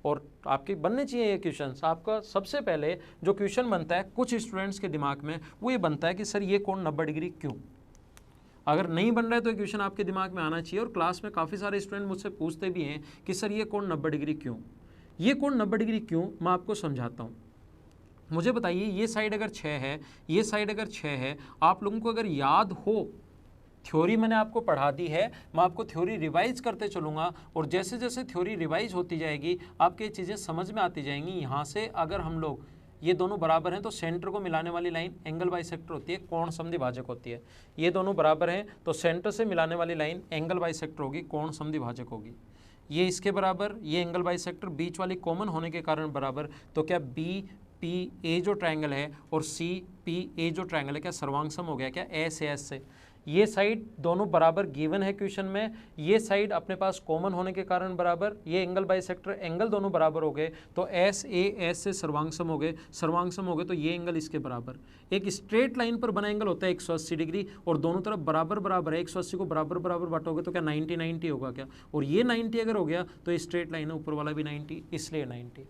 और आपके बनने चाहिए ये क्वेश्चंस। आपका सबसे पहले जो क्वेश्चन बनता है कुछ स्टूडेंट्स के दिमाग में वो ये बनता है कि सर ये कोण 90 डिग्री क्यों। अगर नहीं बन रहा है तो ये क्वेश्चन आपके दिमाग में आना चाहिए। और क्लास में काफ़ी सारे स्टूडेंट मुझसे पूछते भी हैं कि सर ये कोण 90 डिग्री क्यों। ये कोण 90 डिग्री क्यों मैं आपको समझाता हूँ। मुझे बताइए ये साइड अगर 6 है, ये साइड अगर 6 है, आप लोगों को अगर याद हो थ्योरी मैंने आपको पढ़ा दी है, मैं आपको थ्योरी रिवाइज करते चलूँगा और जैसे जैसे थ्योरी रिवाइज होती जाएगी आपके चीज़ें समझ में आती जाएंगी। यहाँ से अगर हम लोग ये दोनों बराबर हैं तो सेंटर को मिलाने वाली लाइन एंगल बाइसेक्टर होती है, कोण समद्विभाजक होती है। ये दोनों बराबर हैं तो सेंटर से मिलाने वाली लाइन एंगल बाइसेक्टर होगी, कोण समद्विभाजक होगी। ये इसके बराबर, ये एंगल बाइसेक्टर बीच वाली कॉमन होने के कारण बराबर। तो क्या बी पी ए जो ट्रायंगल है और सी पी ए जो ट्रायंगल है क्या सर्वांग सम हो गया क्या एस ए एस से। ये साइड दोनों बराबर गिवन है क्वेश्चन में, ये साइड अपने पास कॉमन होने के कारण बराबर, ये एंगल बाइसेक्टर एंगल दोनों बराबर हो गए, तो एस ए एस से सर्वांगसम हो गए, सर्वांगसम हो गए तो ये एंगल इसके बराबर। एक स्ट्रेट लाइन पर बना एंगल होता है 180 डिग्री और दोनों तरफ बराबर बराबर है, 180 को बराबर बराबर बांटोगे तो क्या 90 90 होगा क्या, और ये 90 अगर हो गया तो ये स्ट्रेट लाइन है, ऊपर वाला भी 90, इसलिए 90।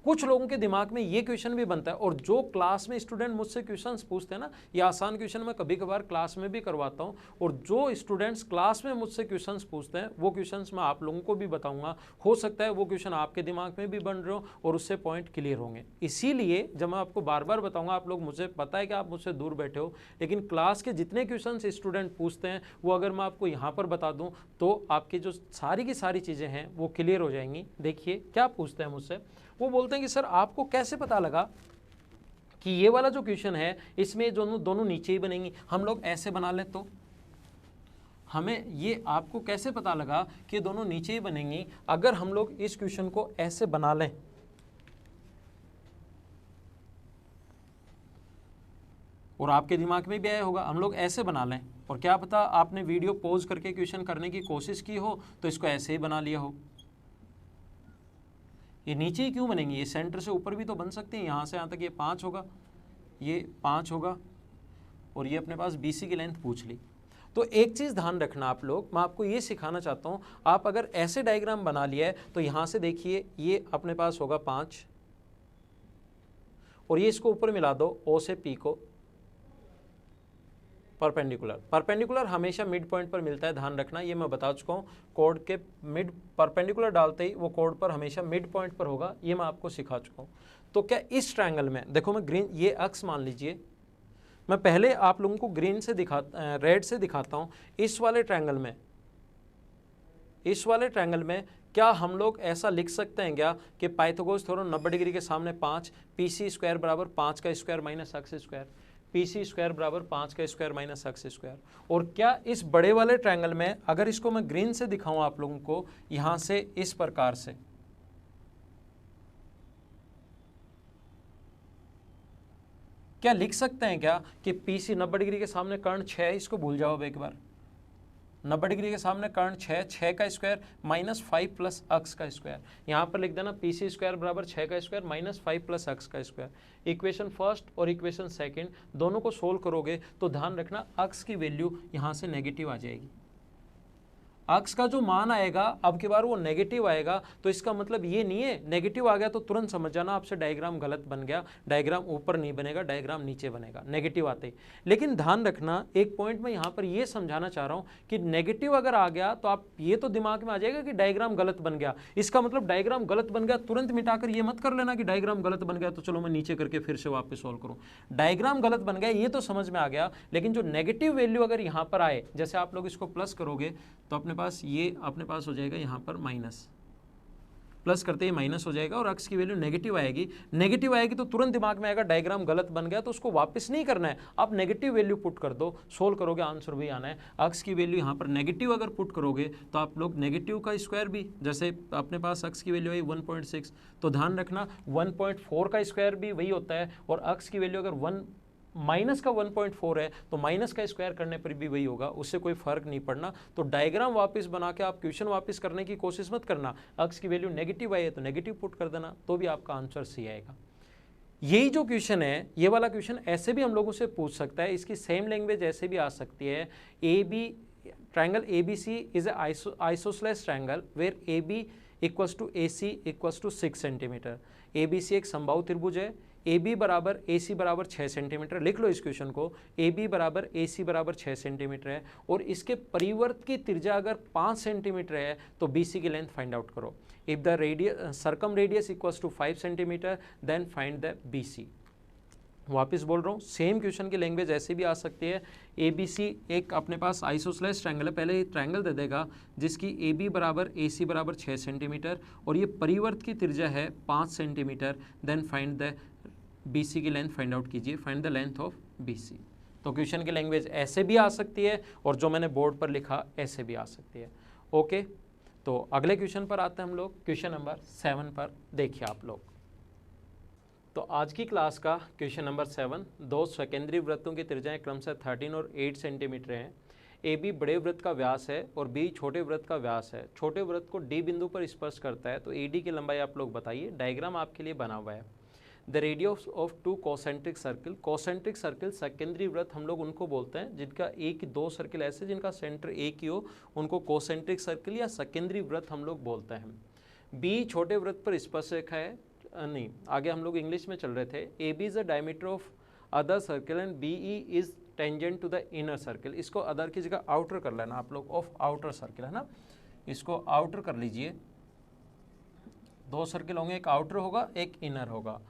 कुछ लोगों के दिमाग में ये क्वेश्चन भी बनता है, और जो क्लास में स्टूडेंट मुझसे क्वेश्चंस पूछते हैं ना, ये आसान क्वेश्चन मैं कभी कभार क्लास में भी करवाता हूँ, और जो स्टूडेंट्स क्लास में मुझसे क्वेश्चंस पूछते हैं वो क्वेश्चंस मैं आप लोगों को भी बताऊंगा। हो सकता है वो क्वेश्चन आपके दिमाग में भी बन रहे हो और उससे पॉइंट क्लियर होंगे। इसीलिए जब मैं आपको बार बार बताऊंगा, आप लोग, मुझे पता है कि आप मुझसे दूर बैठे हो, लेकिन क्लास के जितने क्वेश्चन स्टूडेंट पूछते हैं वो अगर मैं आपको यहाँ पर बता दूँ तो आपकी जो सारी की सारी चीज़ें हैं वो क्लियर हो जाएंगी। देखिए क्या पूछते हैं मुझसे, वो बोलते हैं कि सर आपको कैसे पता लगा कि ये वाला जो क्वेश्चन है इसमें दोनों नीचे ही बनेंगी, हम लोग ऐसे बना लें तो हमें ये आपको कैसे पता लगा कि दोनों नीचे ही बनेंगी अगर हम लोग इस क्वेश्चन को ऐसे बना लें। और आपके दिमाग में भी आया होगा हम लोग ऐसे बना लें, और क्या पता आपने वीडियो पॉज करके क्वेश्चन करने की कोशिश की हो तो इसको ऐसे ही बना लिया हो। ये नीचे ही क्यों बनेंगी, ये सेंटर से ऊपर भी तो बन सकती हैं, यहाँ से यहाँ तक ये 5 होगा, ये 5 होगा, और ये अपने पास BC की लेंथ पूछ ली। तो एक चीज़ ध्यान रखना आप लोग, मैं आपको ये सिखाना चाहता हूँ, आप अगर ऐसे डायग्राम बना लिया है तो यहाँ से देखिए ये अपने पास होगा 5, और ये इसको ऊपर मिला दो O से P को परपेंडिकुलर। परपेंडिकुलर हमेशा मिड पॉइंट पर मिलता है, ध्यान रखना, ये मैं बता चुका हूँ। कोड के मिड परपेंडिकुलर डालते ही वो कोड पर हमेशा मिड पॉइंट पर होगा, ये मैं आपको सिखा चुका हूँ। तो क्या इस ट्रायंगल में देखो, मैं ग्रीन, ये अक्स मान लीजिए, मैं पहले आप लोगों को ग्रीन से रेड से दिखाता हूँ। इस वाले ट्रायंगल में क्या हम लोग ऐसा लिख सकते हैं क्या कि पाइथागोरस थ्योरम 90 डिग्री के सामने 5, PC स्क्वायर बराबर 5 का स्क्वायर माइनस अक्स स्क्वायर, PC स्क्वायर बराबर 5 का स्क्वायर माइनस अक्स स्क्वायर। और क्या इस बड़े वाले ट्रायंगल में अगर इसको मैं ग्रीन से दिखाऊं आप लोगों को, यहां से इस प्रकार से, क्या लिख सकते हैं क्या कि PC 90 डिग्री के सामने कर्ण 6 है, इसको भूल जाओ अब एक बार, 90 डिग्री के सामने कर्ण 6 का स्क्वायर माइनस 5 प्लस अक्स का स्क्वायर, यहाँ पर लिख देना PC स्क्वायर बराबर 6 का स्क्वायर माइनस 5 प्लस अक्स का स्क्वायर। इक्वेशन फर्स्ट और इक्वेशन सेकंड दोनों को सोल्व करोगे तो ध्यान रखना अक्स की वैल्यू यहाँ से नेगेटिव आ जाएगी। अक्स का जो मान आएगा अब की बार वो नेगेटिव आएगा, तो इसका मतलब ये नहीं है नेगेटिव आ गया तो तुरंत समझ जाना आपसे डायग्राम गलत बन गया, डायग्राम ऊपर नहीं बनेगा, डायग्राम नीचे बनेगा नेगेटिव आते ही। लेकिन ध्यान रखना एक पॉइंट में यहाँ पर ये समझाना चाह रहा हूँ कि नेगेटिव अगर आ गया तो आप ये तो दिमाग में आ जाएगा कि डायग्राम गलत बन गया, इसका मतलब डायग्राम गलत बन गया, तुरंत मिटाकर ये मत कर लेना कि डायग्राम गलत बन गया तो चलो मैं नीचे करके फिर से वापस सॉल्व करूँ। डायग्राम गलत बन गया ये तो समझ में आ गया, लेकिन जो नेगेटिव वैल्यू अगर यहाँ पर आए, जैसे आप लोग इसको प्लस करोगे तो अपने पास ये अपने पास हो जाएगा यहाँ पर माइनस, प्लस करते ही माइनस हो जाएगा और अक्स की वैल्यू नेगेटिव आएगी। नेगेटिव आएगी तो तुरंत दिमाग में आएगा डायग्राम गलत बन गया, तो उसको वापस नहीं करना है, आप नेगेटिव वैल्यू पुट कर दो, सोल्व करोगे आंसर भी आना है। अक्स की वैल्यू यहाँ पर नेगेटिव अगर पुट करोगे तो आप लोग नेगेटिव का स्क्वायर भी, जैसे अपने पास अक्स की वैल्यू आई 1.6, तो ध्यान रखना 1.4 का स्क्वायर भी वही होता है, और अक्स की वैल्यू अगर माइनस का 1.4 है तो माइनस का स्क्वायर करने पर भी वही होगा, उससे कोई फर्क नहीं पड़ना। तो डायग्राम वापस बना के आप क्वेश्चन वापस करने की कोशिश मत करना, अक्स की वैल्यू नेगेटिव आई है तो नेगेटिव पुट कर देना, तो भी आपका आंसर सही आएगा। यही जो क्वेश्चन है, ये वाला क्वेश्चन ऐसे भी हम लोगों से पूछ सकता है, इसकी सेम लैंग्वेज ऐसे भी आ सकती है। Triangle ABC is isosceles triangle where AB equals to AC equals to 6 centimetre. ABC एक समबाहु त्रिभुज है, AB बराबर AC बराबर 6 सेंटीमीटर, लिख लो इस क्वेश्चन को, AB बराबर AC बराबर 6 सेंटीमीटर है, और इसके परिवर्त की त्रिज्या अगर 5 सेंटीमीटर है तो BC की लेंथ फाइंड आउट करो। If the radius circum radius equals to 5 centimetre then find the BC। वापस बोल रहा हूँ, सेम क्वेश्चन की लैंग्वेज ऐसे भी आ सकती है। ABC एक अपने पास आइसोसेलेस ट्रायंगल है, पहले ट्रायंगल दे देगा जिसकी AB बराबर AC बराबर 6 सेंटीमीटर और ये परिवर्त की त्रिज्या है 5 centimetre, then find the BC की लेंथ फाइंड आउट कीजिए, find the length of BC। तो क्वेश्चन की लैंग्वेज ऐसे भी आ सकती है और जो मैंने बोर्ड पर लिखा ऐसे भी आ सकती है। ओके, तो अगले क्वेश्चन पर आते हैं हम लोग, क्वेश्चन नंबर 7 पर देखिए आप लोग। तो आज की क्लास का क्वेश्चन नंबर 7, दो सकेंद्रीय वृत्तों की त्रिज्याएं क्रमशः 13 और 8 सेंटीमीटर हैं। ए बी बड़े वृत्त का व्यास है और बी छोटे वृत्त का व्यास है, छोटे वृत्त को डी बिंदु पर स्पर्श करता है, तो ए डी की लंबाई आप लोग बताइए। डायग्राम आपके लिए बना हुआ है। The radius of two concentric circle, concentric circle secondary वृत्त हम लोग उनको बोलते हैं जिनका एक दो सर्किल ऐसे जिनका सेंटर एक ही हो, उनको कॉसेंट्रिक सर्किल या सेकेंडरी वृत्त हम लोग बोलते हैं। बी छोटे वृत्त पर स्पर्श रेखा है, नहीं आगे हम लोग इंग्लिश में चल रहे थे। A B is the diameter of other circle and B E is tangent to the inner circle. इसको अदर की जगह आउटर कर लेना आप लोग, ऑफ आउटर सर्किल है ना, इसको आउटर कर लीजिए। दो सर्किल होंगे, एक आउटर होगा एक इनर होगा।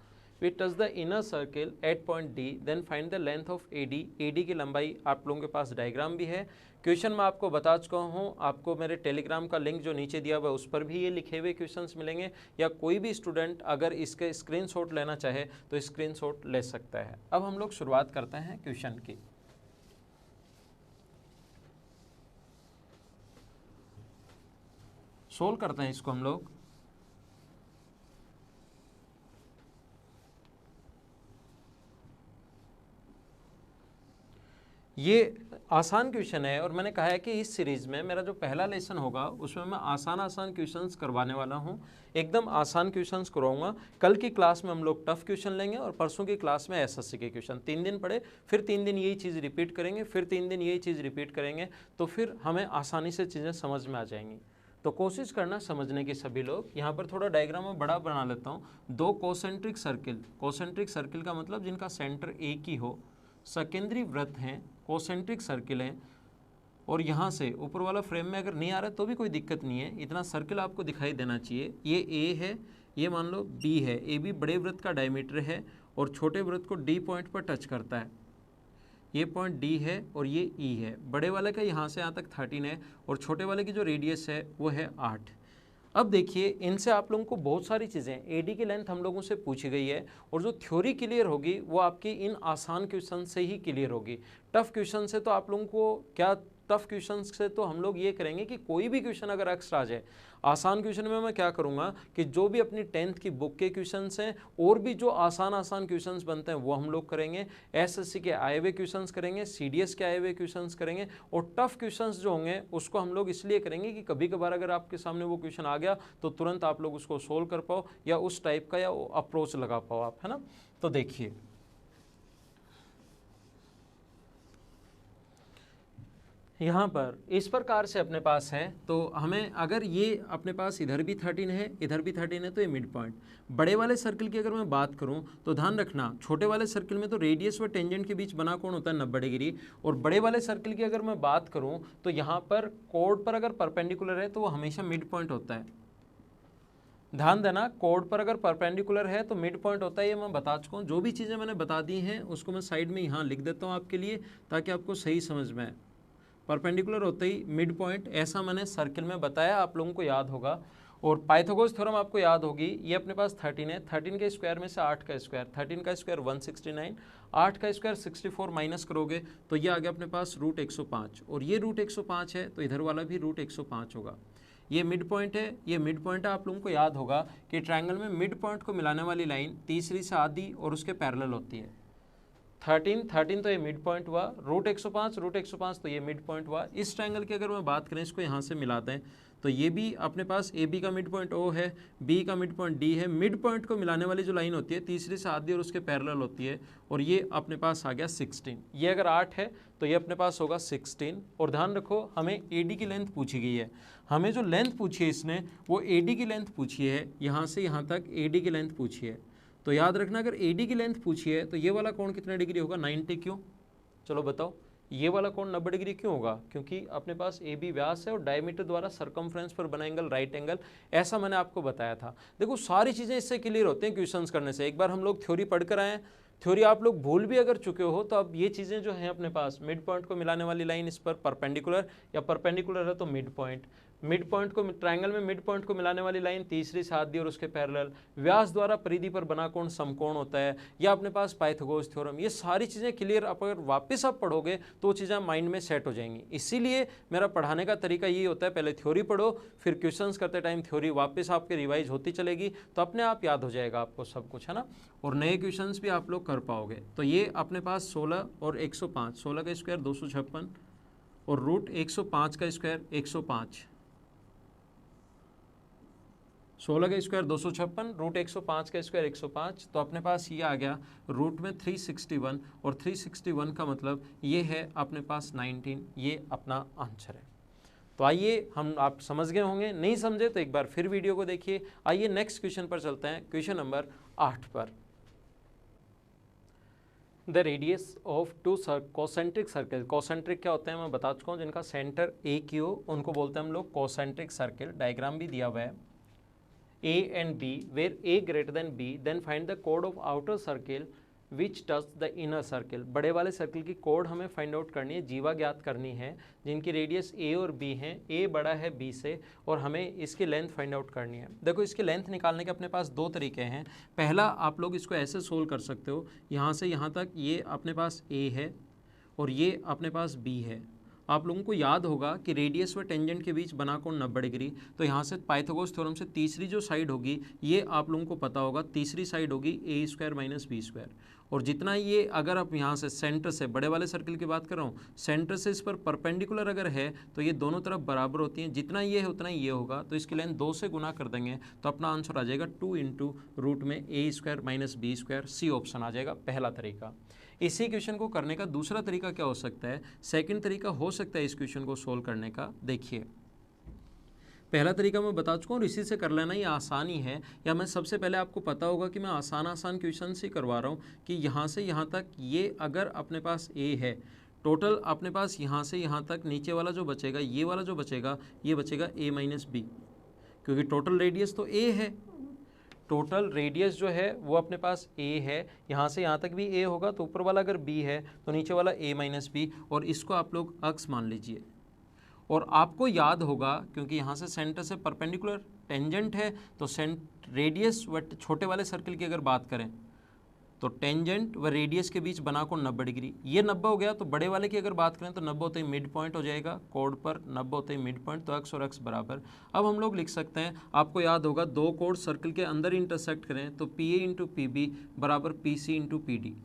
We touch the inner circle at point D, then find the length of AD। AD की लंबाई आप लोगों के पास डायग्राम भी है। क्वेश्चन मैं आपको बता चुका हूँ, आपको मेरे टेलीग्राम का लिंक जो नीचे दिया हुआ है उस पर भी ये लिखे हुए क्वेश्चंस मिलेंगे, या कोई भी स्टूडेंट अगर इसके स्क्रीनशॉट लेना चाहे तो स्क्रीनशॉट ले सकता है। अब हम लोग शुरुआत करते हैं क्वेश्चन की। सोल्व करते हैं इसको हम लोग। ये आसान क्वेश्चन है और मैंने कहा है कि इस सीरीज़ में मेरा जो पहला लेसन होगा उसमें मैं आसान क्वेश्चंस करवाने वाला हूँ, एकदम आसान क्वेश्चंस करवाऊंगा। कल की क्लास में हम लोग टफ क्वेश्चन लेंगे और परसों की क्लास में एसएससी के क्वेश्चन। 3 दिन पढ़े, फिर 3 दिन यही चीज़ रिपीट करेंगे, फिर 3 दिन यही चीज़ रिपीट करेंगे, तो फिर हमें आसानी से चीज़ें समझ में आ जाएंगी। तो कोशिश करना समझने की सभी लोग। यहाँ पर थोड़ा डायग्राम में बड़ा बना लेता हूँ। दो कॉसेंट्रिक सर्किल, कॉसेंट्रिक सर्किल का मतलब जिनका सेंटर एक ही हो, सेकेंडरी वृत्त हैं, कॉसेंट्रिक सर्किल हैं, और यहाँ से ऊपर वाला फ्रेम में अगर नहीं आ रहा है तो भी कोई दिक्कत नहीं है, इतना सर्किल आपको दिखाई देना चाहिए। ये ए है, ये मान लो बी है। ए बी बड़े वृत्त का डायमीटर है और छोटे वृत्त को डी पॉइंट पर टच करता है। ये पॉइंट डी है और ये ई है। बड़े वाले का यहाँ से यहाँ तक 13 है और छोटे वाले की जो रेडियस है वो है 8। अब देखिए इनसे आप लोगों को बहुत सारी चीज़ें, एडी की लेंथ हम लोगों से पूछी गई है और जो थ्योरी क्लियर होगी वो आपकी इन आसान क्वेश्चन से ही क्लियर होगी। टफ क्वेश्चन से तो आप लोगों को क्या, टफ क्वेश्चन से तो हम लोग ये करेंगे कि कोई भी क्वेश्चन अगर एक्स्ट्रा आ जाए, आसान क्वेश्चन में मैं क्या करूँगा कि जो भी अपनी 10th की बुक के क्वेश्चंस हैं और भी जो आसान क्वेश्चंस बनते हैं वो हम लोग करेंगे। एसएससी के आए हुए क्वेश्चंस करेंगे, सीडीएस के आए हुए क्वेश्चंस करेंगे, और टफ क्वेश्चंस जो होंगे उसको हम लोग इसलिए करेंगे कि कभी कभार अगर आपके सामने वो क्वेश्चन आ गया तो तुरंत आप लोग उसको सोल्व कर पाओ या उस टाइप का या अप्रोच लगा पाओ आप, है ना। तो देखिए यहाँ पर इस प्रकार से अपने पास है, तो हमें अगर ये अपने पास इधर भी 13 है इधर भी 13 है तो ये मिड पॉइंट। बड़े वाले सर्किल की अगर मैं बात करूँ तो ध्यान रखना, छोटे वाले सर्किल में तो रेडियस व टेंजेंट के बीच बना कोण होता है 90 डिग्री, और बड़े वाले सर्किल की अगर मैं बात करूँ तो यहाँ पर कोड पर अगर परपेंडिकुलर है तो वो हमेशा मिड पॉइंट होता है। ध्यान देना, कोड पर अगर परपेंडिकुलर है तो मिड पॉइंट होता है, ये मैं बता चुका हूँ। जो भी चीज़ें मैंने बता दी हैं उसको मैं साइड में यहाँ लिख देता हूँ आपके लिए ताकि आपको सही समझ में आए। परपेंडिकुलर होते ही मिड पॉइंट, ऐसा मैंने सर्किल में बताया, आप लोगों को याद होगा। और पाइथागोरस थ्योरम आपको याद होगी, ये अपने पास 13 है, 13 के स्क्वायर में से 8 का स्क्वायर, 13 का स्क्वायर 169, 8 का स्क्वायर 64, माइनस करोगे तो ये आ गया अपने पास रूट 105, और ये रूट 105 है तो इधर वाला भी रूट 105 होगा। ये मिड पॉइंट है, ये मिड पॉइंट है। आप लोगों को याद होगा कि ट्रायंगल में मिड पॉइंट को मिलाने वाली लाइन तीसरी से आधी और उसके पैरेलल होती है। 13 तो ये मिड पॉइंट हुआ, रूट 105 तो ये मिड पॉइंट हुआ। इस ट्रायंगल की अगर मैं बात करें, इसको यहाँ से मिलाते हैं तो ये भी अपने पास ए बी का मिड पॉइंट ओ है, बी का मिड पॉइंट डी है। मिड पॉइंट को मिलाने वाली जो लाइन होती है तीसरी से आधी और उसके पैरेलल होती है, और ये अपने पास आ गया 16। ये अगर 8 है तो ये अपने पास होगा 16। और ध्यान रखो हमें ए डी की लेंथ पूछी गई है, हमें जो लेंथ पूछी है इसने वो ए डी की लेंथ पूछी है, यहाँ से यहाँ तक ए डी की लेंथ पूछी है। तो याद रखना अगर AD की लेंथ पूछी है तो ये वाला कोण कितने डिग्री होगा, 90। क्यों, चलो बताओ, ये वाला कोण 90 डिग्री क्यों होगा? क्योंकि अपने पास AB व्यास है और डायमीटर द्वारा सरकमफ्रेंस पर बना एंगल राइट एंगल, ऐसा मैंने आपको बताया था। देखो सारी चीज़ें इससे क्लियर होती हैं क्वेश्चंस करने से। एक बार हम लोग थ्योरी पढ़ कर आए, थ्योरी आप लोग भूल भी अगर चुके हो तो अब ये चीज़ें जो हैं अपने पास, मिड पॉइंट को मिलाने वाली लाइन इस पर परपेंडिकुलर या परपेंडिकुलर है तो मिड पॉइंट, मिड पॉइंट को ट्रायंगल में मिड पॉइंट को मिलाने वाली लाइन तीसरी से आधी और उसके पैरेलल, व्यास द्वारा परिधि पर बना कोण समकोण होता है, या अपने पास पाइथागोरस थ्योरम। ये सारी चीज़ें क्लियर अगर वापस आप पढ़ोगे तो चीज़ें माइंड में सेट हो जाएंगी। इसीलिए मेरा पढ़ाने का तरीका यही होता है, पहले थ्योरी पढ़ो, फिर क्वेश्चंस करते टाइम थ्योरी वापस आपके रिवाइज होती चलेगी तो अपने आप याद हो जाएगा आपको सब कुछ, है ना। और नए क्वेश्चंस भी आप लोग कर पाओगे। तो ये अपने पास 16 और 105, 16 का स्क्वायर 256 और रूट 105 का स्क्वायर 105, 16 का स्क्वायर 256, रूट 105 का स्क्वायर 105, तो अपने पास ये आ गया रूट में 361, और 361 का मतलब ये है अपने पास 19, ये अपना आंसर है। तो आइए हम, आप समझ गए होंगे, नहीं समझे तो एक बार फिर वीडियो को देखिए। आइए नेक्स्ट क्वेश्चन पर चलते हैं, क्वेश्चन नंबर 8 पर। The radius of two concentric circle, concentric क्या होते हैं मैं बता चुका हूँ, जिनका सेंटर ए की हो उनको बोलते हैं हम लोग कॉसेंट्रिक सर्कल। डायग्राम भी दिया हुआ है, A and B, where A greater than B, then find the chord of outer circle which touch the inner circle। बड़े वाले सर्कल की कोड हमें फाइंड आउट करनी है, जीवा ज्ञात करनी है, जिनकी रेडियस A और B हैं, A बड़ा है B से, और हमें इसकी लेंथ फाइंड आउट करनी है। देखो इसकी लेंथ निकालने के अपने पास दो तरीके हैं। पहला, आप लोग इसको ऐसे सोल्व कर सकते हो, यहाँ से यहाँ तक ये अपने पास A है और ये अपने पास B है। आप लोगों को याद होगा कि रेडियस व टेंजेंट के बीच बना कोण 90 डिग्री, तो यहाँ से पाइथागोरस थ्योरम से तीसरी जो साइड होगी ये आप लोगों को पता होगा, तीसरी साइड होगी ए स्क्वायर माइनस बी स्क्वायर। और जितना ये, अगर आप यहाँ से सेंटर से, बड़े वाले सर्कल की बात कर रहा हूँ, सेंटर से इस पर परपेंडिकुलर अगर है तो ये दोनों तरफ बराबर होती हैं, जितना ये है उतना ये होगा, तो इसकी लेंथ 2 से गुना कर देंगे तो अपना आंसर आ जाएगा 2 इंटू रूट में a square minus b square. C option आ जाएगा पहला तरीका। इसी क्वेश्चन को करने का दूसरा तरीका क्या हो सकता है, सेकंड तरीका हो सकता है इस क्वेश्चन को सोल्व करने का। देखिए पहला तरीका मैं बता चुका हूँ, इसी से कर लेना, ये आसानी है, या मैं सबसे पहले आपको पता होगा कि मैं आसान क्वेश्चन ही करवा रहा हूँ कि यहाँ से यहाँ तक ये अगर अपने पास ए है, टोटल अपने पास यहाँ से यहाँ तक नीचे वाला जो बचेगा, ये वाला जो बचेगा, ये बचेगा ए माइनस बी, क्योंकि टोटल रेडियस तो ए है, टोटल रेडियस जो है वो अपने पास a है, यहाँ से यहाँ तक भी a होगा, तो ऊपर वाला अगर b है तो नीचे वाला a माइनस बी, और इसको आप लोग अक्स मान लीजिए। और आपको याद होगा क्योंकि यहाँ से सेंटर से परपेंडिकुलर टेंजेंट है, तो रेडियस व छोटे वाले सर्कल की अगर बात करें तो टेंजेंट व रेडियस के बीच बना कोण 90 डिग्री, ये 90 हो गया, तो बड़े वाले की अगर बात करें तो 90 होते ही मिड पॉइंट हो जाएगा, कोड पर 90 होते ही मिड पॉइंट, तो अक्स और अक्स बराबर। अब हम लोग लिख सकते हैं, आपको याद होगा दो कोड सर्कल के अंदर इंटरसेक्ट करें तो P A into P B बराबर P C into P D.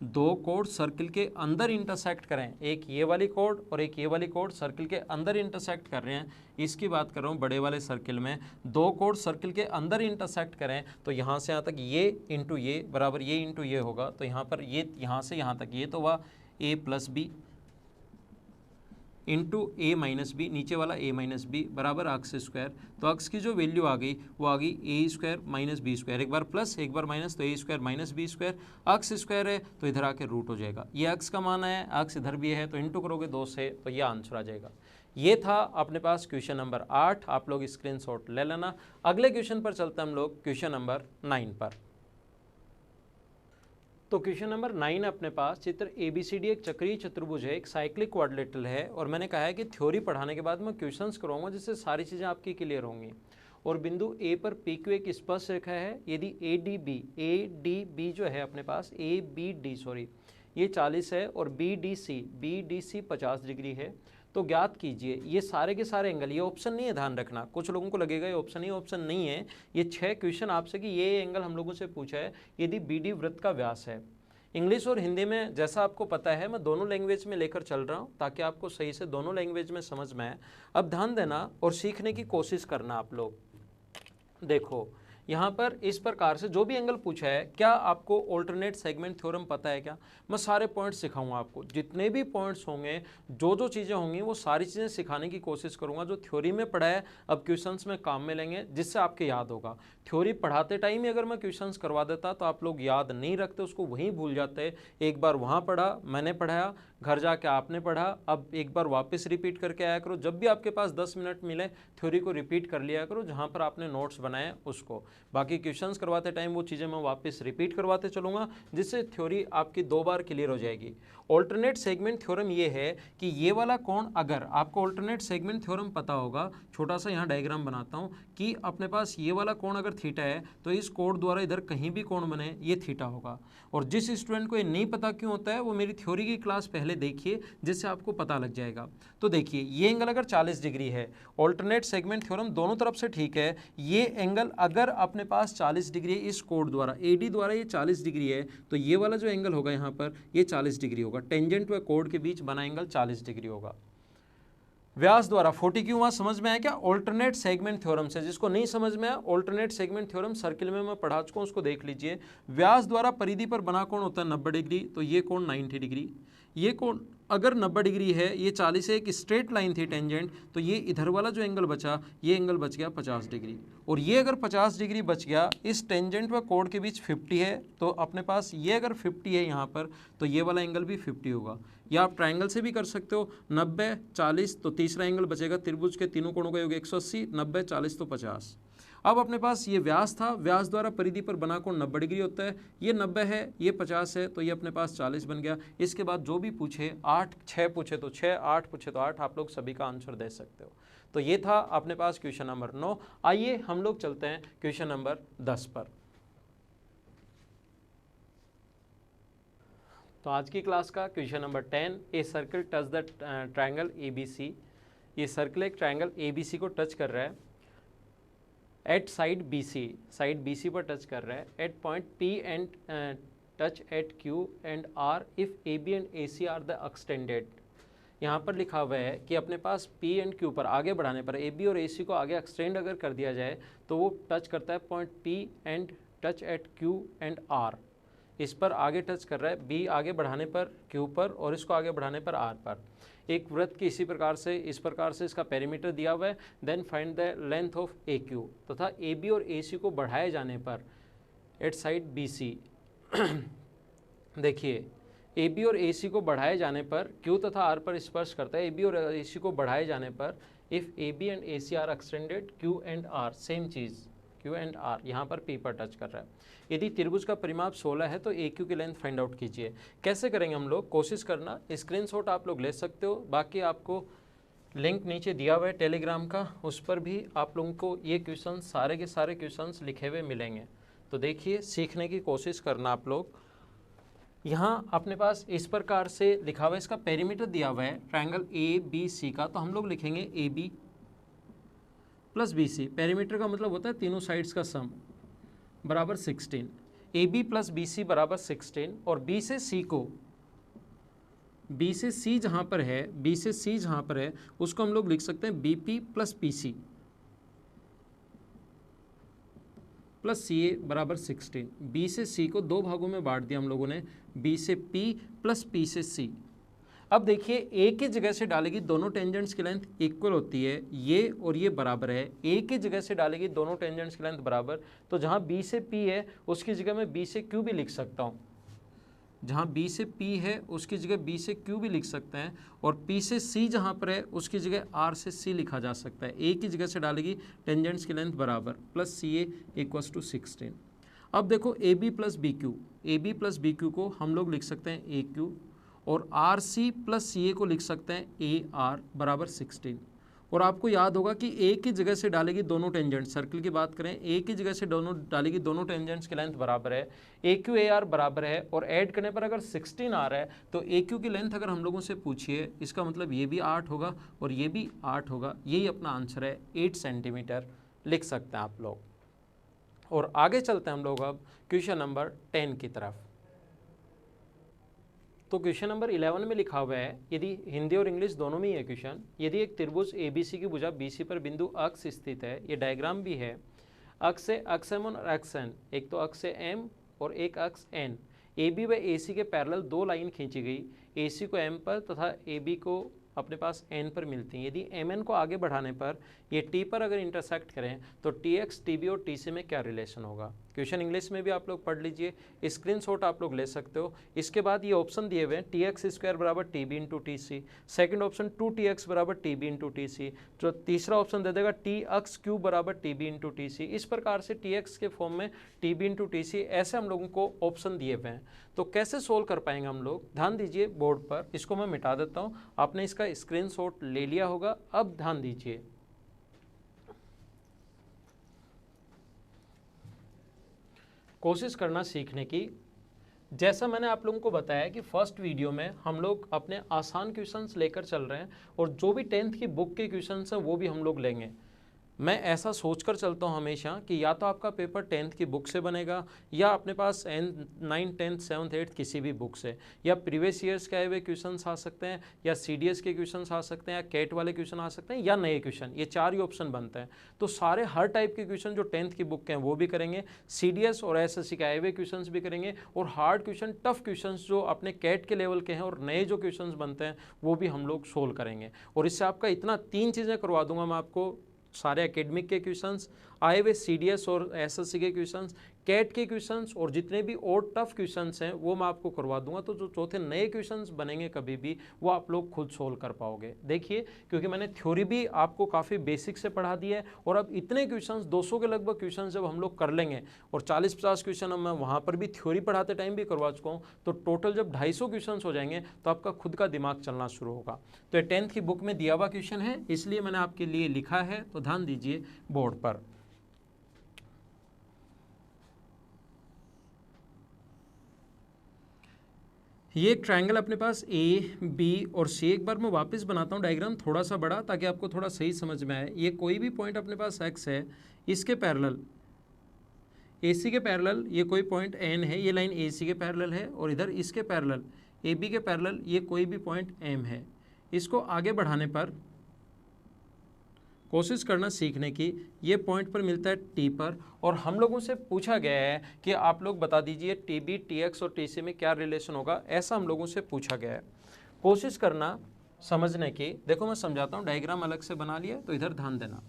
दो कोड सर्कल के अंदर इंटरसेक्ट करें, एक ये वाली कोड और एक ये वाली कोड सर्कल के अंदर इंटरसेक्ट कर रहे हैं, इसकी बात कर रहा हूँ बड़े वाले सर्कल में। दो कोड सर्कल के अंदर इंटरसेक्ट करें तो यहाँ से यहाँ तक ये इंटू ये बराबर ये इंटू ये होगा, तो यहाँ पर ये, यहाँ से यहाँ तक ये तो हुआ ए प्लस बी इंटू ए माइनस बी, नीचे वाला ए माइनस बी बराबर अक्स स्क्वायर। तो अक्स की जो वैल्यू आ गई वो आ गई ए स्क्वायर माइनस बी स्क्वायर, एक बार प्लस एक बार माइनस, तो ए स्क्वायर माइनस बी स्क्वायर, अक्स स्क्वायर है तो इधर आके रूट हो जाएगा, ये अक्स का मान है, अक्स इधर भी है तो इंटू करोगे 2 से, तो ये आंसर आ जाएगा। ये था अपने पास क्वेश्चन नंबर 8, आप लोग स्क्रीनशॉट ले लेना। अगले क्वेश्चन पर चलते हैं हम लोग, क्वेश्चन नंबर 9 पर। तो क्वेश्चन नंबर 9 अपने पास, चित्र ABCD एक चक्रीय चतुर्भुज है, एक साइक्लिक क्वाड्रिलेटरल है, और मैंने कहा है कि थ्योरी पढ़ाने के बाद मैं क्वेश्चंस करवाऊंगा जिससे सारी चीज़ें आपकी क्लियर होंगी। और बिंदु A पर PQ एक स्पर्श रेखा है, यदि ADB जो है अपने पास ABD ये 40 है, और BDC 50 डिग्री है, तो ज्ञात कीजिए ये सारे के सारे एंगल। ये ऑप्शन नहीं है, ध्यान रखना, कुछ लोगों को लगेगा ये ऑप्शन ही ऑप्शन नहीं है, ये 6 क्वेश्चन आपसे कि ये एंगल हम लोगों से पूछा है यदि BD वृत्त का व्यास है। इंग्लिश और हिंदी में जैसा आपको पता है मैं दोनों लैंग्वेज में लेकर चल रहा हूँ ताकि आपको सही से दोनों लैंग्वेज में समझ में आए। अब ध्यान देना और सीखने की कोशिश करना आप लोग। देखो यहाँ पर इस प्रकार से जो भी एंगल पूछा है, क्या आपको ऑल्टरनेट सेगमेंट थ्योरम पता है क्या? मैं सारे पॉइंट्स सिखाऊंगा आपको, जितने भी पॉइंट्स होंगे, जो चीज़ें होंगी वो सारी चीज़ें सिखाने की कोशिश करूंगा। जो थ्योरी में पढ़ा है अब क्वेश्चंस में काम में लेंगे, जिससे आपके याद होगा। थ्योरी पढ़ाते टाइम ही अगर मैं क्वेश्चंस करवा देता तो आप लोग याद नहीं रखते, उसको वहीं भूल जाते। एक बार वहाँ पढ़ा, मैंने पढ़ाया, घर जाके आपने पढ़ा, अब एक बार वापस रिपीट करके आया करो। जब भी आपके पास 10 मिनट मिले थ्योरी को रिपीट कर लिया करो, जहाँ पर आपने नोट्स बनाए उसको। बाकी क्वेश्चंस करवाते टाइम वो चीज़ें मैं वापस रिपीट करवाते चलूँगा, जिससे थ्योरी आपकी 2 बार क्लियर हो जाएगी। ऑल्टरनेट सेगमेंट थ्योरम ये है कि ये वाला कोण, अगर आपको ऑल्टरनेट सेगमेंट थ्योरम पता होगा, छोटा सा यहाँ डायग्राम बनाता हूँ कि अपने पास ये वाला कोण अगर थीटा है तो इस कोण द्वारा इधर कहीं भी कोण बने ये थीटा होगा। और जिस स्टूडेंट को ये नहीं पता क्यों होता है वो मेरी थ्योरी की क्लास पहले देखिए, जिससे आपको पता लग जाएगा। तो देखिए, ये एंगल अगर 40 डिग्री है, ऑल्टरनेट सेगमेंट थ्योरम दोनों तरफ से ठीक है, ये एंगल अगर अपने पास 40 डिग्री है इस कोड द्वारा, AD द्वारा ये 40 डिग्री है, तो ये वाला जो एंगल होगा यहाँ पर ये 40 डिग्री होगा। टेंजेंट व कोड के बीच बना एंगल 40 डिग्री होगा। व्यास द्वारा 40 क्यों हुआ, समझ में आया क्या? ऑल्टरनेट सेगमेंट थ्योरम से। जिसको नहीं समझ में आया, ऑल्टरनेट सेगमेंट थ्योरम सर्किल में मैं पढ़ा चुका हूं, उसको देख लीजिए। व्यास द्वारा परिधि पर बना कोण होता है 90 डिग्री, तो ये कोण 90 डिग्री। ये कोण अगर 90 डिग्री है, ये 40 है, एक स्ट्रेट लाइन थी टेंजेंट, तो ये इधर वाला जो एंगल बचा, ये एंगल बच गया 50 डिग्री। और ये अगर 50 डिग्री बच गया, इस टेंजेंट व कोण के बीच 50 है, तो अपने पास ये अगर 50 है यहाँ पर, तो ये वाला एंगल भी 50 होगा। या आप ट्रायंगल से भी कर सकते हो, 90 40, तो तीसरा एंगल बचेगा त्रिभुज के तीनों कोणों का योग 180, 90 40 तो 50। अब अपने पास ये व्यास था, व्यास द्वारा परिधि पर बना कोण 90 डिग्री होता है, ये 90 है, ये 50 है, तो ये अपने पास 40 बन गया। इसके बाद जो भी पूछे, 8 6 पूछे तो 6, 8 पूछे तो 8, आप लोग सभी का आंसर दे सकते हो। तो ये था अपने पास क्वेश्चन नंबर 9। आइए हम लोग चलते हैं क्वेश्चन नंबर 10 पर। तो आज की क्लास का question number 10, a circle touch the triangle ABC। ये सर्कल एक ट्रायंगल ABC को टच कर रहा है at side BC, side BC पर टच कर रहा है, at point P and touch at Q and R if AB and AC are the extended. यहाँ पर लिखा हुआ है कि अपने पास P एंड Q पर आगे बढ़ाने पर AB और AC को आगे एक्सटेंड अगर कर दिया जाए तो वो टच करता है point P and touch at Q and R। इस पर आगे टच कर रहा है, B आगे बढ़ाने पर Q पर और इसको आगे बढ़ाने पर R पर। एक वृत्त की इसी प्रकार से, इस प्रकार से इसका पेरीमीटर दिया हुआ है। Then find the length of AQ, तथा AB और AC को बढ़ाए जाने पर एट साइड BC देखिए, AB और AC को बढ़ाए जाने पर Q तथा R पर स्पर्श करता है। AB और AC को बढ़ाए जाने पर if AB and AC are extended, Q and R same चीज़, Q एंड R यहाँ पर P पर टच कर रहा है। यदि त्रिभुज का परिमाप 16 है तो AQ की लेंथ फाइंड आउट कीजिए। कैसे करेंगे हम लोग, कोशिश करना, स्क्रीनशॉट आप लोग ले सकते हो, बाकी आपको लिंक नीचे दिया हुआ है टेलीग्राम का, उस पर भी आप लोगों को ये क्वेश्चन सारे के सारे क्वेश्चंस लिखे हुए मिलेंगे। तो देखिए, सीखने की कोशिश करना आप लोग। यहाँ अपने पास इस प्रकार से लिखा हुआ है, इसका पेरीमीटर दिया हुआ है ट्रायंगल ABC का, तो हम लोग लिखेंगे AB प्लस BC। पेरीमीटर का मतलब होता है तीनों साइड्स का सम, बराबर 16। AB प्लस BC बराबर 16। और B से C जहाँ पर है, B से C जहाँ पर है, उसको हम लोग लिख सकते हैं BP plus PC plus CA बराबर 16। B से C को दो भागों में बांट दिया हम लोगों ने, B से P प्लस P से C। अब देखिए, A की जगह से डालेगी, दोनों टेंजेंट्स की लेंथ इक्वल होती है, ये और ये बराबर है। A की जगह से डालेगी, दोनों टेंजेंट्स की लेंथ बराबर, तो जहाँ B से P है उसकी जगह मैं B से Q भी लिख सकता हूँ। जहाँ B से P है उसकी जगह B से Q भी लिख सकते हैं, और P से C जहाँ पर है उसकी जगह R से C लिखा जा सकता है। A की जगह से डालेगी, टेंजेंट्स की लेंथ बराबर, प्लस CA इक्वल्स टू 16। अब देखो, AB प्लस BQ को हम लोग लिख सकते हैं AQ, और RC प्लस CA को लिख सकते हैं AR बराबर 16। और आपको याद होगा कि A की जगह से डालेगी दोनों टेंजेंट, सर्कल की बात करें, A की जगह से दोनों डालेगी, दोनों टेंजेंट्स की लेंथ बराबर है, AQ AR बराबर है, और ऐड करने पर अगर 16 आ रहा है तो AQ की लेंथ अगर हम लोगों से पूछिए, इसका मतलब ये भी 8 होगा और ये भी 8 होगा। यही अपना आंसर है, 8 सेंटीमीटर लिख सकते हैं आप लोग। और आगे चलते हैं हम लोग अब क्वेश्चन नंबर 10 की तरफ। तो क्वेश्चन नंबर 11 में लिखा हुआ है, यदि हिंदी और इंग्लिश दोनों में ही है क्वेश्चन, यदि एक त्रिभुज ABC की भुजा BC पर बिंदु अक्ष स्थित है, ये डायग्राम भी है, अक्ष से अक्ष M और अक्ष N, एक तो अक्ष से M और एक अक्ष N, AB व AC के पैरेलल दो लाइन खींची गई, AC को M पर तथा AB को अपने पास N पर मिलती हैं। यदि MN को आगे बढ़ाने पर ये T पर अगर इंटरसेक्ट करें तो TX, TB और TC में क्या रिलेशन होगा। क्वेश्चन इंग्लिश में भी आप लोग पढ़ लीजिए, स्क्रीनशॉट आप लोग ले सकते हो। इसके बाद ये ऑप्शन दिए हुए हैं, TX स्क्वायर बराबर TB into TC, second option 2TX बराबर TB इंटू TC, जो तीसरा ऑप्शन दे देगा TX क्यूब बराबर TB इंटू TC। इस प्रकार से TX के फॉर्म में TB इंटू TC, ऐसे हम लोगों को ऑप्शन दिए हुए हैं। तो कैसे सोल्व कर पाएंगे हम लोग, ध्यान दीजिए बोर्ड पर, इसको मैं मिटा देता हूँ, आपने इसका स्क्रीनशॉट ले लिया होगा। अब ध्यान दीजिए, कोशिश करना सीखने की। जैसा मैंने आप लोगों को बताया कि फर्स्ट वीडियो में हम लोग अपने आसान क्वेश्चंस लेकर चल रहे हैं और जो भी 10th की बुक के क्वेश्चंस हैं वो भी हम लोग लेंगे। मैं ऐसा सोचकर चलता हूँ हमेशा कि या तो आपका पेपर 10th की बुक से बनेगा या अपने पास 9, 10, 7, 8 किसी भी बुक से, या प्रीवियस ईयर्स के आए हुए क्वेश्चंस आ सकते हैं, या CDS के क्वेश्चंस आ सकते हैं, या कैट वाले क्वेश्चन आ सकते हैं, या नए क्वेश्चन। ये 4 ही ऑप्शन बनते हैं। तो सारे हर टाइप के क्वेश्चन जो 10th की बुक के हैं वो भी करेंगे, CDS और SSC के आए हुए क्वेश्चन भी करेंगे, और हार्ड क्वेश्चन, टफ क्वेश्चन जो अपने कैट के लेवल के हैं और नए जो क्वेश्चन बनते हैं वो भी हम लोग सोल्व करेंगे। और इससे आपका इतना 3 चीज़ें करवा दूंगा मैं आपको, सारे एकेडमिक के क्वेश्चंस, आए हुए CDS और SSC के क्वेश्चंस, कैट के क्वेश्चंस, और जितने भी और टफ क्वेश्चंस हैं वो मैं आपको करवा दूंगा। तो जो चौथे नए क्वेश्चंस बनेंगे कभी भी वो आप लोग खुद सोल्व कर पाओगे। देखिए, क्योंकि मैंने थ्योरी भी आपको काफ़ी बेसिक से पढ़ा दी है, और अब इतने क्वेश्चंस 200 के लगभग क्वेश्चन जब हम लोग कर लेंगे, और 40-50 क्वेश्चन अब मैं वहाँ पर भी थ्योरी पढ़ाते टाइम भी करवा चुका हूँ, तो टोटल जब 250 क्वेश्चन हो जाएंगे तो आपका खुद का दिमाग चलना शुरू होगा। तो ये 10th की बुक में दिया हुआ क्वेश्चन है, इसलिए मैंने आपके लिए लिखा है, तो ध्यान दीजिए बोर्ड पर। ये एक ट्रायंगल अपने पास A, B और C, एक बार मैं वापस बनाता हूँ डायग्राम थोड़ा सा बड़ा ताकि आपको थोड़ा सही समझ में आए। ये कोई भी पॉइंट अपने पास X है, इसके पैरेलल AC के पैरेलल ये कोई पॉइंट N है, ये लाइन AC के पैरेलल है, और इधर इसके पैरेलल AB के पैरेलल ये कोई भी पॉइंट M है। इसको आगे बढ़ाने पर कोशिश करना सीखने की, ये पॉइंट पर मिलता है T पर, और हम लोगों से पूछा गया है कि आप लोग बता दीजिए TB, TX और TC में क्या रिलेशन होगा, ऐसा हम लोगों से पूछा गया है। कोशिश करना समझने की। देखो मैं समझाता हूँ, डायग्राम अलग से बना लिया, तो इधर ध्यान देना।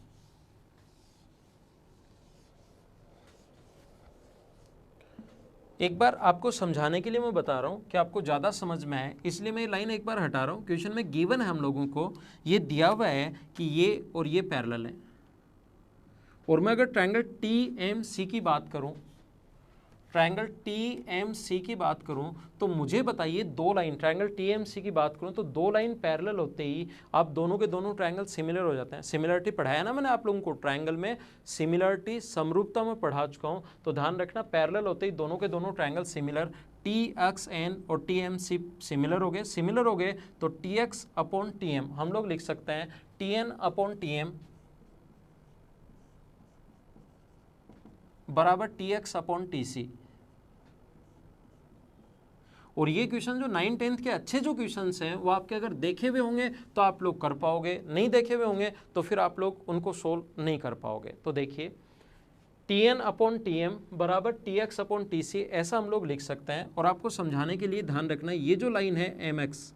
एक बार आपको समझाने के लिए मैं बता रहा हूँ कि आपको ज़्यादा समझ में आए, इसलिए मैं ये लाइन एक बार हटा रहा हूँ। क्वेश्चन में गिवन है हम लोगों को, ये दिया हुआ है कि ये और ये पैरेलल है, और मैं अगर ट्रायंगल TMC की बात करूँ, ट्रायंगल TMC की बात करूं, तो मुझे बताइए दो लाइन, ट्रायंगल TMC की बात करूं तो दो लाइन पैरेलल होते ही आप दोनों के दोनों ट्रायंगल सिमिलर हो जाते हैं। सिमिलरिटी पढ़ाया ना मैंने आप लोगों को, ट्रायंगल में सिमिलरिटी, समरूपता में पढ़ा चुका हूं, तो ध्यान रखना पैरेलल होते ही दोनों के दोनों ट्रायंगल सिमिलर, TXN और TMC सिमिलर हो गए। सिमिलर हो गए तो TX अपॉन TM हम लोग लिख सकते हैं TN अपॉन TM बराबर TX अपॉन TC। और ये क्वेश्चन जो 9, 10th के अच्छे जो क्वेश्चंस हैं वो आपके अगर देखे हुए होंगे तो आप लोग कर पाओगे, नहीं देखे हुए होंगे तो फिर आप लोग उनको सोल्व नहीं कर पाओगे। तो देखिए TN अपॉन TM बराबर TX अपॉन TC, ऐसा हम लोग लिख सकते हैं। और आपको समझाने के लिए ध्यान रखना, ये जो लाइन है MX,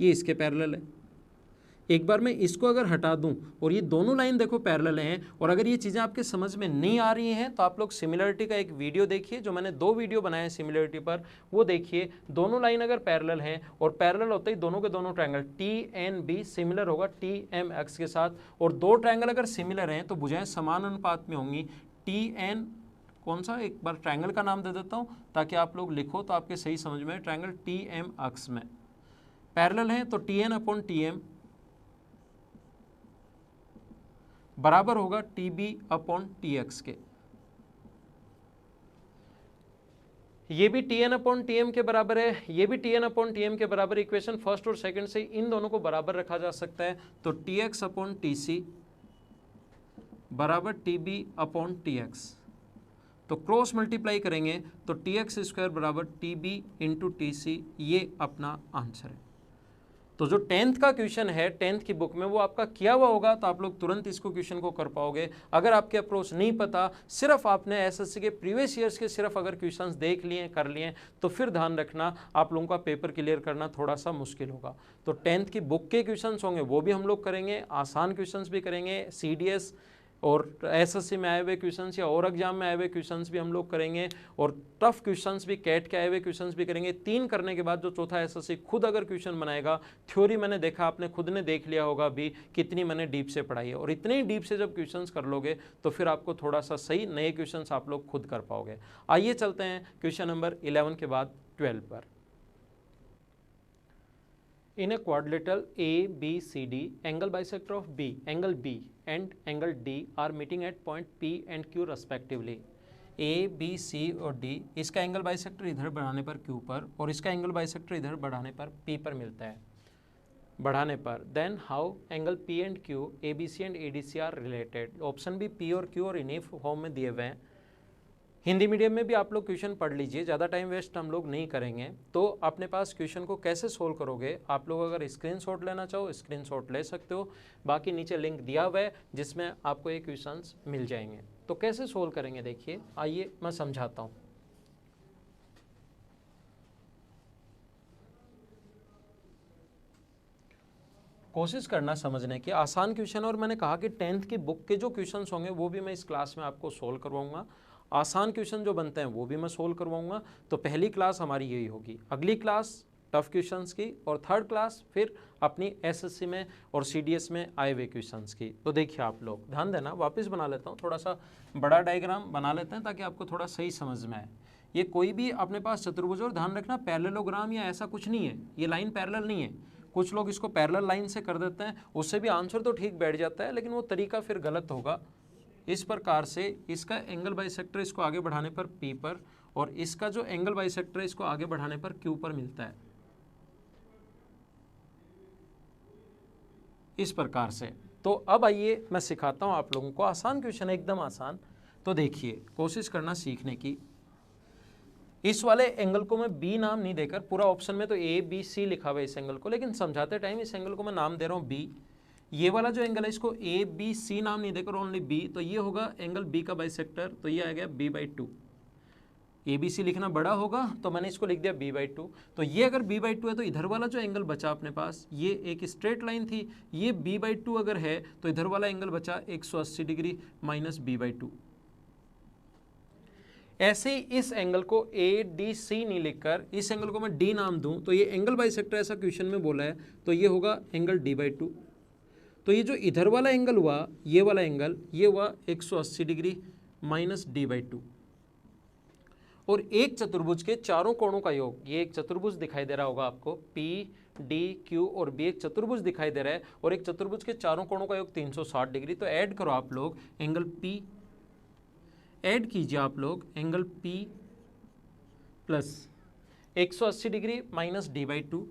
ये इसके पैरेलल है। एक बार मैं इसको अगर हटा दूं और ये दोनों लाइन देखो पैरेलल हैं, और अगर ये चीज़ें आपके समझ में नहीं आ रही हैं तो आप लोग सिमिलरिटी का एक वीडियो देखिए, जो मैंने 2 वीडियो बनाए हैं सिमिलरिटी पर, वो देखिए। दोनों लाइन अगर पैरेलल हैं और पैरेलल होते ही दोनों के दोनों ट्रायंगल TNB सिमिलर होगा TMX के साथ, और दो ट्रायंगल अगर सिमिलर हैं तो भुजाएं समान अनुपात में होंगी। TN कौन सा, एक बार ट्रायंगल का नाम दे देता हूँ ताकि आप लोग लिखो तो आपके सही समझ में, ट्रायंगल TMX में पैरेलल हैं तो TN अपॉन TM बराबर होगा TB अपॉन TX के। ये भी TN अपॉन TM के बराबर है, ये भी TN अपॉन TM के बराबर। इक्वेशन फर्स्ट और सेकंड से इन दोनों को बराबर रखा जा सकता है, तो TX अपॉन TC बराबर TB अपॉन TX। तो क्रॉस मल्टीप्लाई करेंगे तो TX स्क्वायर बराबर TB इंटू TC, ये अपना आंसर है। तो जो 10th का क्वेश्चन है 10th की बुक में वो आपका किया हुआ होगा, तो आप लोग तुरंत इसको क्वेश्चन को कर पाओगे। अगर आपके अप्रोच नहीं पता, सिर्फ आपने एसएससी के प्रीवियस ईयर्स के सिर्फ अगर क्वेश्चंस देख लिए, कर लिए, तो फिर ध्यान रखना आप लोगों का पेपर क्लियर करना थोड़ा सा मुश्किल होगा। तो 10th की बुक के क्वेश्चंस होंगे वो भी हम लोग करेंगे, आसान क्वेश्चंस भी करेंगे, CDS और एसएससी में आए हुए क्वेश्चंस या और एग्जाम में आए हुए क्वेश्चंस भी हम लोग करेंगे, और टफ क्वेश्चंस भी, कैट के आए हुए क्वेश्चंस भी करेंगे। 3 करने के बाद जो चौथा एसएससी खुद अगर क्वेश्चन बनाएगा, थ्योरी मैंने देखा, आपने खुद ने देख लिया होगा भी कितनी मैंने डीप से पढ़ाई है, और इतने ही डीप से जब क्वेश्चंस कर लोगे तो फिर आपको थोड़ा सा सही नए क्वेश्चंस आप लोग खुद कर पाओगे। आइए चलते हैं क्वेश्चन नंबर 11 के बाद 12 पर। In a quadrilateral ABCD, angle bisector of B, angle B and angle D are meeting at point P and Q respectively. A B C और डी, इसका एंगल बाइसेक्टर इधर बढ़ाने पर क्यू पर और इसका एंगल बाइसेक्टर इधर बढ़ाने पर पी पर मिलता है, बढ़ाने पर। Then how angle P and Q, A B C and A D C are related. Option भी पी और क्यू और इन्हीं फॉर्म में दिए हुए हैं। हिंदी मीडियम में भी आप लोग क्वेश्चन पढ़ लीजिए, ज़्यादा टाइम वेस्ट हम लोग नहीं करेंगे। तो अपने पास क्वेश्चन को कैसे सोल्व करोगे, आप लोग अगर स्क्रीनशॉट लेना चाहो स्क्रीनशॉट ले सकते हो, बाकी नीचे लिंक दिया हुआ है जिसमें आपको ये क्वेश्चंस मिल जाएंगे। तो कैसे सोल्व करेंगे देखिए, आइए मैं समझाता हूँ। कोशिश करना समझने की, आसान क्वेश्चन, और मैंने कहा कि 10th की बुक के जो क्वेश्चंस होंगे वो भी मैं इस क्लास में आपको सोल्व करवाऊंगा। आसान क्वेश्चन जो बनते हैं वो भी मैं सोल्व करवाऊंगा। तो पहली क्लास हमारी यही होगी, अगली क्लास टफ क्वेश्चंस की, और थर्ड क्लास फिर अपनी एसएससी में और सीडीएस में आए हुए क्वेश्चंस की। तो देखिए आप लोग ध्यान देना, वापस बना लेता हूँ, थोड़ा सा बड़ा डायग्राम बना लेते हैं ताकि आपको थोड़ा सही समझ में आए। ये कोई भी अपने पास चतुर्भुज, और ध्यान रखना पैरेललोग्राम या ऐसा कुछ नहीं है, ये लाइन पैरेलल नहीं है। कुछ लोग इसको पैरेलल लाइन से कर देते हैं, उससे भी आंसर तो ठीक बैठ जाता है, लेकिन वो तरीका फिर गलत होगा। इस प्रकार से इसका एंगल बाइसेक्टर इसको आगे बढ़ाने पर P पर, और इसका जो एंगल बाइसेक्टर इसको आगे बढ़ाने पर Q पर मिलता है, इस प्रकार से। तो अब आइए मैं सिखाता हूं आप लोगों को, आसान क्वेश्चन है, एकदम आसान। तो देखिए कोशिश करना सीखने की। इस वाले एंगल को मैं B नाम नहीं देकर, पूरा ऑप्शन में तो A B C लिखा हुआ है इस एंगल को, लेकिन समझाते टाइम इस एंगल को मैं नाम दे रहा हूँ B। ये वाला जो एंगल है इसको A B C नाम नहीं देकर ओनली B, तो ये होगा एंगल B का बाइसेक्टर, तो ये आ गया B/2। ABC लिखना बड़ा होगा तो मैंने इसको लिख दिया B/2। तो ये अगर B/2 है तो इधर वाला जो एंगल बचा अपने पास, ये एक स्ट्रेट लाइन थी, ये B/2 अगर है तो इधर वाला एंगल बचा 180 डिग्री माइनस B/2। ऐसे ही इस एंगल को ADC नहीं लिखकर इस एंगल को मैं D नाम दूं, तो ये एंगल बाइसेक्टर ऐसा क्वेश्चन में बोला है, तो ये होगा एंगल D/2। तो ये जो इधर वाला एंगल हुआ, ये वाला एंगल, ये हुआ 180 डिग्री माइनस D/2। और एक चतुर्भुज के चारों कोणों का योग, ये एक चतुर्भुज दिखाई दे रहा होगा आपको, P D Q और B एक चतुर्भुज दिखाई दे रहा है, और एक चतुर्भुज के चारों कोणों का योग 360 डिग्री। तो ऐड करो आप लोग एंगल P, ऐड कीजिए आप लोग angle P plus 180 degree minus D/2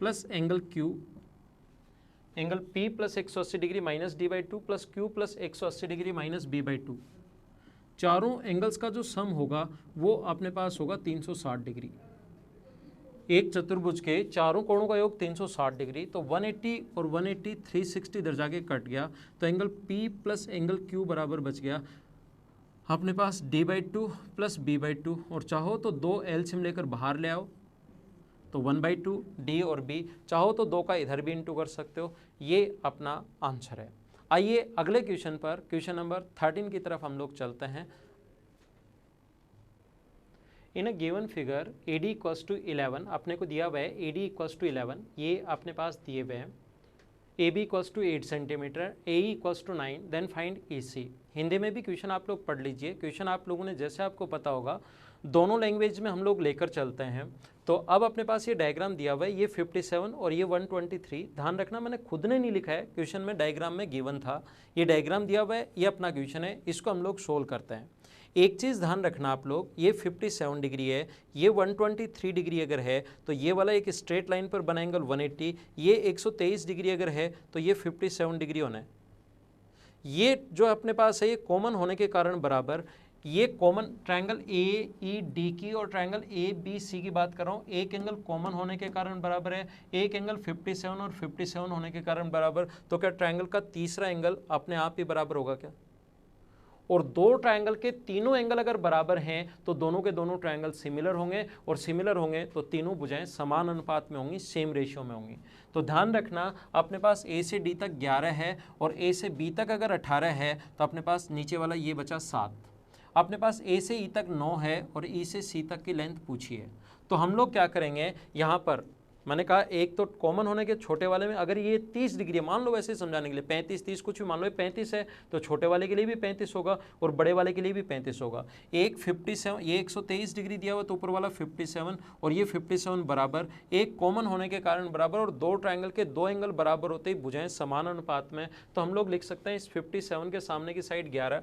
plus angle Q, angle P plus 180 degree minus D/2 plus Q plus 180 degree minus B/2। चारों एंगल्स का जो सम होगा वो अपने पास होगा 360 डिग्री। एक चतुर्भुज के चारों कोणों का योग 360 डिग्री, तो 180 और 180 360 इधर जाके कट गया, तो angle P plus angle Q बराबर बच गया अपने पास D/2 प्लस B/2, और चाहो तो दो एलसीएम लेकर बाहर ले आओ, तो 1/2 D और B, चाहो तो दो का इधर भी इंटू कर सकते हो। ये अपना आंसर है। आइए अगले क्वेश्चन पर, क्वेश्चन नंबर 13 की तरफ हम लोग चलते हैं। In a given figure AD equals to 11, अपने को दिया हुआ है AD इक्वल्स टू 11, ये अपने पास दिए हुए हैं। AB equals to 8 centimetre, AE equals to 9, then find EC। Hindi में भी क्वेश्चन आप लोग पढ़ लीजिए। क्वेश्चन आप लोगों ने, जैसे आपको पता होगा, दोनों लैंग्वेज में हम लोग लेकर चलते हैं। तो अब अपने पास ये डायग्राम दिया हुआ है, ये 57 और ये 123। ध्यान रखना मैंने खुद ने नहीं लिखा है, क्वेश्चन में डायग्राम में गिवन था, ये डायग्राम दिया हुआ है, ये अपना क्वेश्चन है, इसको हम लोग सोल्व करते हैं। एक चीज़ ध्यान रखना आप लोग, ये 57 डिग्री है, ये 123 डिग्री अगर है तो ये वाला एक स्ट्रेट लाइन पर बना एंगल 180, ये 123 डिग्री अगर है तो ये 57 डिग्री होना है। ये जो अपने पास है ये कॉमन होने के कारण बराबर, ये कॉमन ट्रायंगल AED की और ट्रायंगल ABC की बात कर रहा हूँ, एक एंगल कॉमन होने के कारण बराबर है, एक एंगल 57 और 57 होने के कारण बराबर। तो क्या ट्रायंगल का तीसरा एंगल अपने आप ही बराबर होगा क्या? और दो ट्रायंगल के तीनों एंगल अगर बराबर हैं तो दोनों के दोनों ट्रायंगल सिमिलर होंगे, और सिमिलर होंगे तो तीनों भुजाएं समान अनुपात में होंगी, सेम रेशियो में होंगी। तो ध्यान रखना अपने पास A से D तक 11 है और A से B तक अगर 18 है तो अपने पास नीचे वाला ये बचा 7। अपने पास A से E तक 9 है और E से C तक की लेंथ पूछी है। तो हम लोग क्या करेंगे, यहाँ पर मैंने कहा एक तो कॉमन होने के छोटे वाले में अगर ये 30 डिग्री है, मान लो वैसे समझाने के लिए 35 30 कुछ भी मान लो 35 है तो छोटे वाले के लिए भी 35 होगा और बड़े वाले के लिए भी 35 होगा। एक 57, ये 123 डिग्री दिया हुआ तो ऊपर वाला 57 और ये 57 बराबर, एक कॉमन होने के कारण बराबर, और दो ट्रायंगल के दो एंगल बराबर होते ही भुजाएं समान अनुपात में, तो हम लोग लिख सकते हैं इस 57 के सामने की साइड 11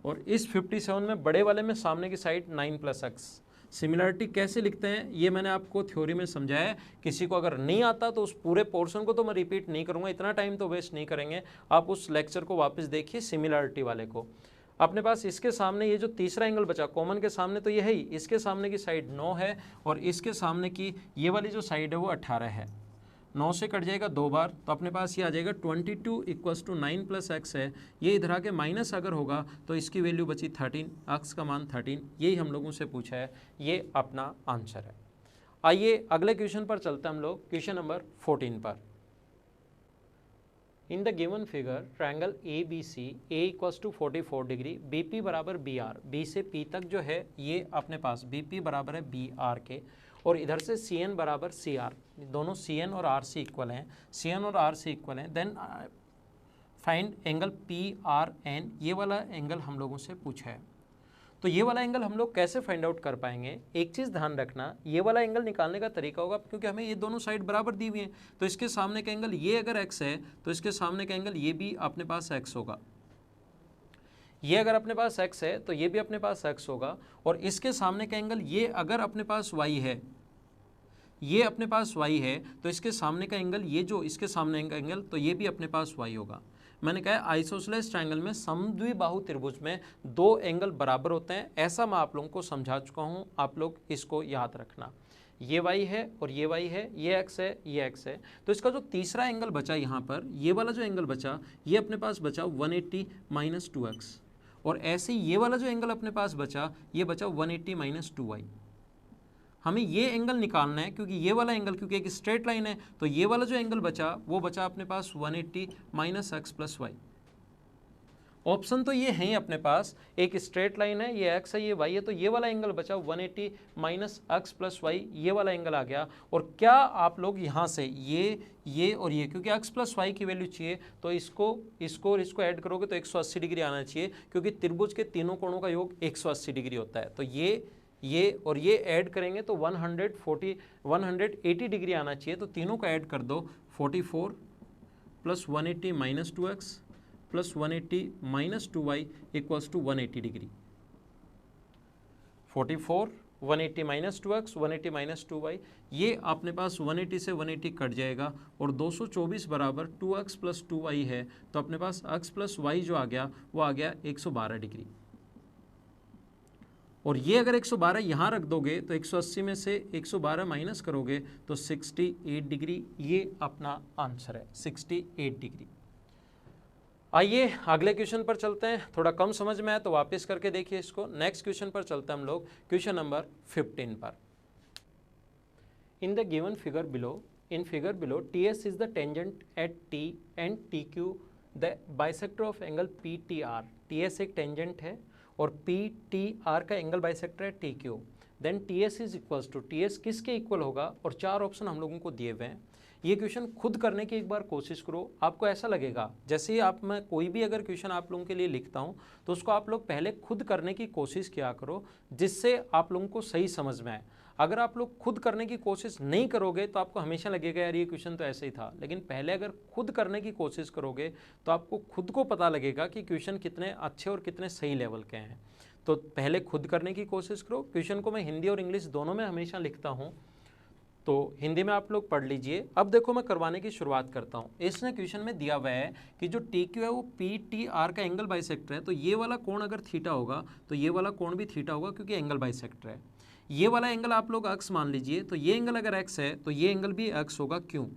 और इस 57 में बड़े वाले में सामने की साइड 9 + x। सिमिलरिटी कैसे लिखते हैं ये मैंने आपको थ्योरी में समझाया है, किसी को अगर नहीं आता तो उस पूरे पोर्शन को तो मैं रिपीट नहीं करूंगा, इतना टाइम तो वेस्ट नहीं करेंगे, आप उस लेक्चर को वापस देखिए सिमिलरिटी वाले को। अपने पास इसके सामने ये जो तीसरा एंगल बचा कॉमन के सामने तो ये है ही, इसके सामने की साइड 9 है और इसके सामने की ये वाली जो साइड है वो 18 है। 9 से कट जाएगा 2 बार तो अपने पास ये आ जाएगा 22 = 9 + x है। ये इधर आके माइनस अगर होगा तो इसकी वैल्यू बची 13, x का मान 13, यही हम लोगों से पूछा है, ये अपना आंसर है। आइए अगले क्वेश्चन पर चलते हैं हम लोग, क्वेश्चन नंबर 14 पर। In the given figure triangle ABC A = 44 degree, BP बराबर BR, B से P तक जो है ये अपने पास BP बराबर है BR के, और इधर से CN बराबर CR, दोनों CN और RC इक्वल हैं, CN और RC इक्वल हैं। देन फाइंड एंगल PRN, ये वाला एंगल हम लोगों से पूछा है। तो ये वाला एंगल हम लोग कैसे फाइंड आउट कर पाएंगे, एक चीज़ ध्यान रखना, ये वाला एंगल निकालने का तरीका होगा, क्योंकि हमें ये दोनों साइड बराबर दी हुई हैं, तो इसके सामने का एंगल ये अगर x है तो इसके सामने का एंगल ये भी अपने पास x होगा, ये अगर अपने पास x है तो ये भी अपने पास x होगा, और इसके सामने का एंगल ये अगर अपने पास y है, ये अपने पास y है तो इसके सामने का एंगल ये जो इसके सामने का एंगल तो ये भी अपने पास y होगा। मैंने कहा आइसोसेलेस ट्रायंगल में समद्विबाहु त्रिभुज में दो एंगल बराबर होते हैं, ऐसा मैं आप लोगों को समझा चुका हूं, आप लोग इसको याद रखना। ये y है और ये y है, ये x है, ये x है, तो इसका जो तीसरा एंगल बचा यहाँ पर, ये वाला जो एंगल बचा ये अपने पास बचा 180 - 2x, और ऐसे ये वाला जो एंगल अपने पास बचा ये बचा 180 - 2y। हमें ये एंगल निकालना है क्योंकि ये वाला एंगल, क्योंकि एक स्ट्रेट लाइन है, तो ये वाला जो एंगल बचा वो बचा अपने पास 180 - x + y। ऑप्शन तो ये है अपने पास, एक स्ट्रेट लाइन है, ये x है, ये y है, तो ये वाला एंगल बचा 180 - x + y, ये वाला एंगल आ गया। और क्या आप लोग यहाँ से ये और ये, क्योंकि x + y की वैल्यू चाहिए तो इसको ऐड करोगे तो 180 डिग्री आना चाहिए, क्योंकि त्रिभुज के तीनों कोणों का योग 180 डिग्री होता है, तो ये और ये ऐड करेंगे तो 180 डिग्री आना चाहिए, तो तीनों का ऐड कर दो, 44 + 180 - 2x + 180 - 2y = 180 degree. 44 180 - 2x 180 - 2y, ये अपने पास 180 से 180 कट जाएगा और 224 बराबर 2x + 2y है, तो अपने पास x + y जो आ गया वो आ गया 112 डिग्री। और ये अगर 112 यहाँ रख दोगे तो 180 में से 112 माइनस करोगे तो 68 डिग्री, ये अपना आंसर है 68 डिग्री। आइए अगले क्वेश्चन पर चलते हैं, थोड़ा कम समझ में आया तो वापस करके देखिए इसको। नेक्स्ट क्वेश्चन पर चलते हैं हम लोग, क्वेश्चन नंबर 15 पर। In the given figure below TS is the tangent at T and TQ the bisector of angle PTR। TS एक टेंजेंट है और PTR का एंगल बाइसेक्टर है TQ। Then TS is equals to, TS किसके equal होगा, और चार option हम लोगों को दिए हुए हैं। ये क्वेश्चन खुद करने की एक बार कोशिश करो, आपको ऐसा लगेगा जैसे ही मैं कोई भी अगर क्वेश्चन आप लोगों के लिए लिखता हूँ तो उसको आप लोग पहले खुद करने की कोशिश किया करो, जिससे आप लोगों को सही समझ में आए। अगर आप लोग खुद करने की कोशिश नहीं करोगे तो आपको हमेशा लगेगा यार ये क्वेश्चन तो ऐसे ही था, लेकिन पहले अगर खुद करने की कोशिश करोगे तो आपको खुद को पता लगेगा कि क्वेश्चन कितने अच्छे और कितने सही लेवल के हैं। तो पहले खुद करने की कोशिश करो। क्वेश्चन को मैं हिंदी और इंग्लिश दोनों में हमेशा लिखता हूँ, तो हिंदी में आप लोग पढ़ लीजिए। अब देखो मैं करवाने की शुरुआत करता हूँ। इसने क्वेश्चन में दिया हुआ है कि जो TQ है वो PTR का एंगल बाइसेक्टर है, तो ये वाला कोण अगर थीटा होगा तो ये वाला कोण भी थीटा होगा, क्योंकि एंगल बाइसेक्टर है। ये वाला एंगल आप लोग x मान लीजिए, तो ये एंगल अगर x है तो ये एंगल भी x होगा। क्यों?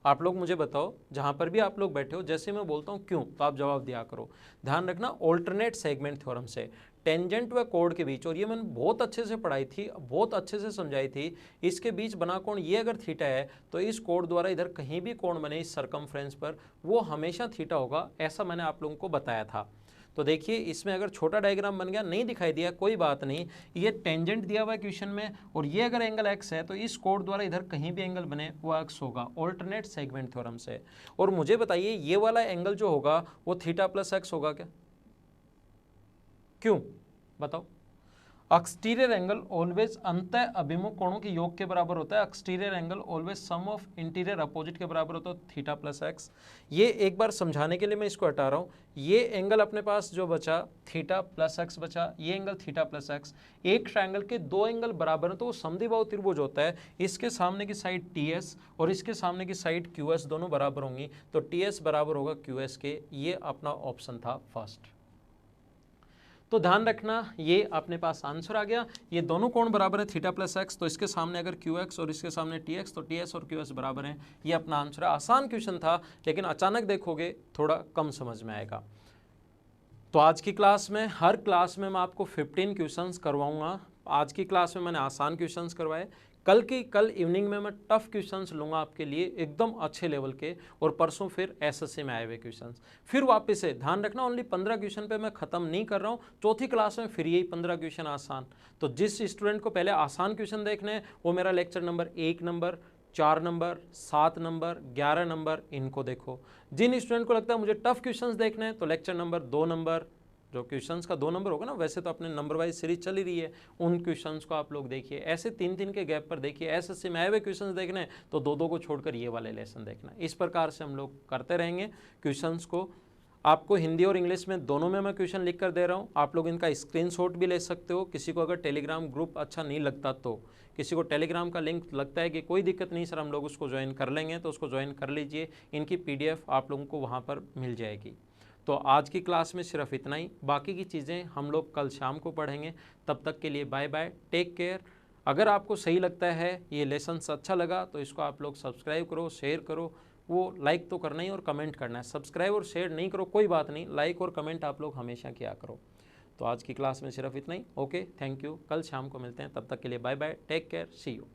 आप लोग मुझे बताओ, जहाँ पर भी आप लोग बैठे हो, जैसे मैं बोलता हूँ क्यों तो आप जवाब दिया करो। ध्यान रखना ऑल्टरनेट सेगमेंट थ्योरम से टेंजेंट व कोण के बीच, और ये मैंने बहुत अच्छे से पढ़ाई थी, बहुत अच्छे से समझाई थी, इसके बीच बना कोण ये अगर थीटा है तो इस कोण द्वारा इधर कहीं भी कोण बने इस सरकमफ्रेंस पर वो हमेशा थीटा होगा, ऐसा मैंने आप लोगों को बताया था। तो देखिए इसमें अगर छोटा डायग्राम बन गया, नहीं दिखाई दिया कोई बात नहीं, ये टेंजेंट दिया हुआ है क्वेश्चन में, और ये अगर एंगल एक्स है तो इस कोड द्वारा इधर कहीं भी एंगल बने वो एक्स होगा ऑल्टरनेट सेगमेंट थ्योरम से। और मुझे बताइए ये वाला एंगल जो होगा वो थीटा प्लस एक्स होगा क्या? क्यों बताओ? एक्सटीरियर एंगल ऑलवेज अंतः अभिमुख कोणों के योग के बराबर होता है। Exterior angle always sum of interior opposite के बराबर होता है, थीटा प्लस एक्स। ये एक बार समझाने के लिए मैं इसको हटा रहा हूँ। ये एंगल अपने पास जो बचा थीटा प्लस एक्स बचा, ये एंगल थीटा प्लस एक्स। एक ट्रायंगल के दो एंगल बराबर हैं तो वो समद्विबाहु त्रिभुज होता है। इसके सामने की साइड टी एस और इसके सामने की साइड क्यू एस दोनों बराबर होंगी, तो टी एस बराबर होगा क्यू एस के। ये अपना ऑप्शन था फर्स्ट। तो ध्यान रखना ये अपने पास आंसर आ गया। ये दोनों कोण बराबर है थीटा प्लस एक्स, तो इसके सामने अगर क्यू एक्स और इसके सामने टी एक्स, तो टी एस और क्यू एस बराबर हैं। ये अपना आंसर है। आसान क्वेश्चन था लेकिन अचानक देखोगे थोड़ा कम समझ में आएगा। तो आज की क्लास में, हर क्लास में मैं आपको 15 क्वेश्चंस करवाऊंगा। आज की क्लास में मैंने आसान क्वेश्चंस करवाए, कल इवनिंग में मैं टफ क्वेश्चंस लूंगा आपके लिए एकदम अच्छे लेवल के, और परसों फिर एसएससी में आए हुए क्वेश्चंस। फिर वापस से ध्यान रखना ओनली 15 क्वेश्चन पे मैं खत्म नहीं कर रहा हूँ, चौथी क्लास में फिर यही 15 क्वेश्चन आसान। तो जिस स्टूडेंट को पहले आसान क्वेश्चन देखने हैं वो मेरा lecture number 1 number 4 number 7 number 11 number इनको देखो। जिन स्टूडेंट को लगता है मुझे टफ क्वेश्चंस देखने हैं तो लेक्चर नंबर 2 नंबर, जो क्वेश्चंस का 2 नंबर होगा ना, वैसे तो अपने नंबर वाइज सीरीज चल ही रही है, उन क्वेश्चंस को आप लोग देखिए। ऐसे 3-3 के गैप पर देखिए। एसएससी में आए हुए क्वेश्चंस देखने हैं तो 2-2 को छोड़कर ये वाले लेसन देखना। इस प्रकार से हम लोग करते रहेंगे क्वेश्चंस को। आपको हिंदी और इंग्लिश में दोनों में मैं क्वेश्चन लिख कर दे रहा हूँ, आप लोग इनका स्क्रीनशॉट भी ले सकते हो। किसी को अगर टेलीग्राम ग्रुप अच्छा नहीं लगता, तो किसी को टेलीग्राम का लिंक लगता है कि कोई दिक्कत नहीं सर हम लोग उसको ज्वाइन कर लेंगे, तो उसको ज्वाइन कर लीजिए। इनकी PDF आप लोगों को वहाँ पर मिल जाएगी। तो आज की क्लास में सिर्फ इतना ही, बाकी की चीज़ें हम लोग कल शाम को पढ़ेंगे। तब तक के लिए बाय बाय, टेक केयर। अगर आपको सही लगता है, ये लेसन अच्छा लगा, तो इसको आप लोग सब्सक्राइब करो, शेयर करो। वो लाइक तो करना ही और कमेंट करना है। सब्सक्राइब और शेयर नहीं करो कोई बात नहीं, लाइक और कमेंट आप लोग हमेशा किया करो। तो आज की क्लास में सिर्फ इतना ही। Okay, thank you. कल शाम को मिलते हैं, तब तक के लिए bye bye, take care, see you.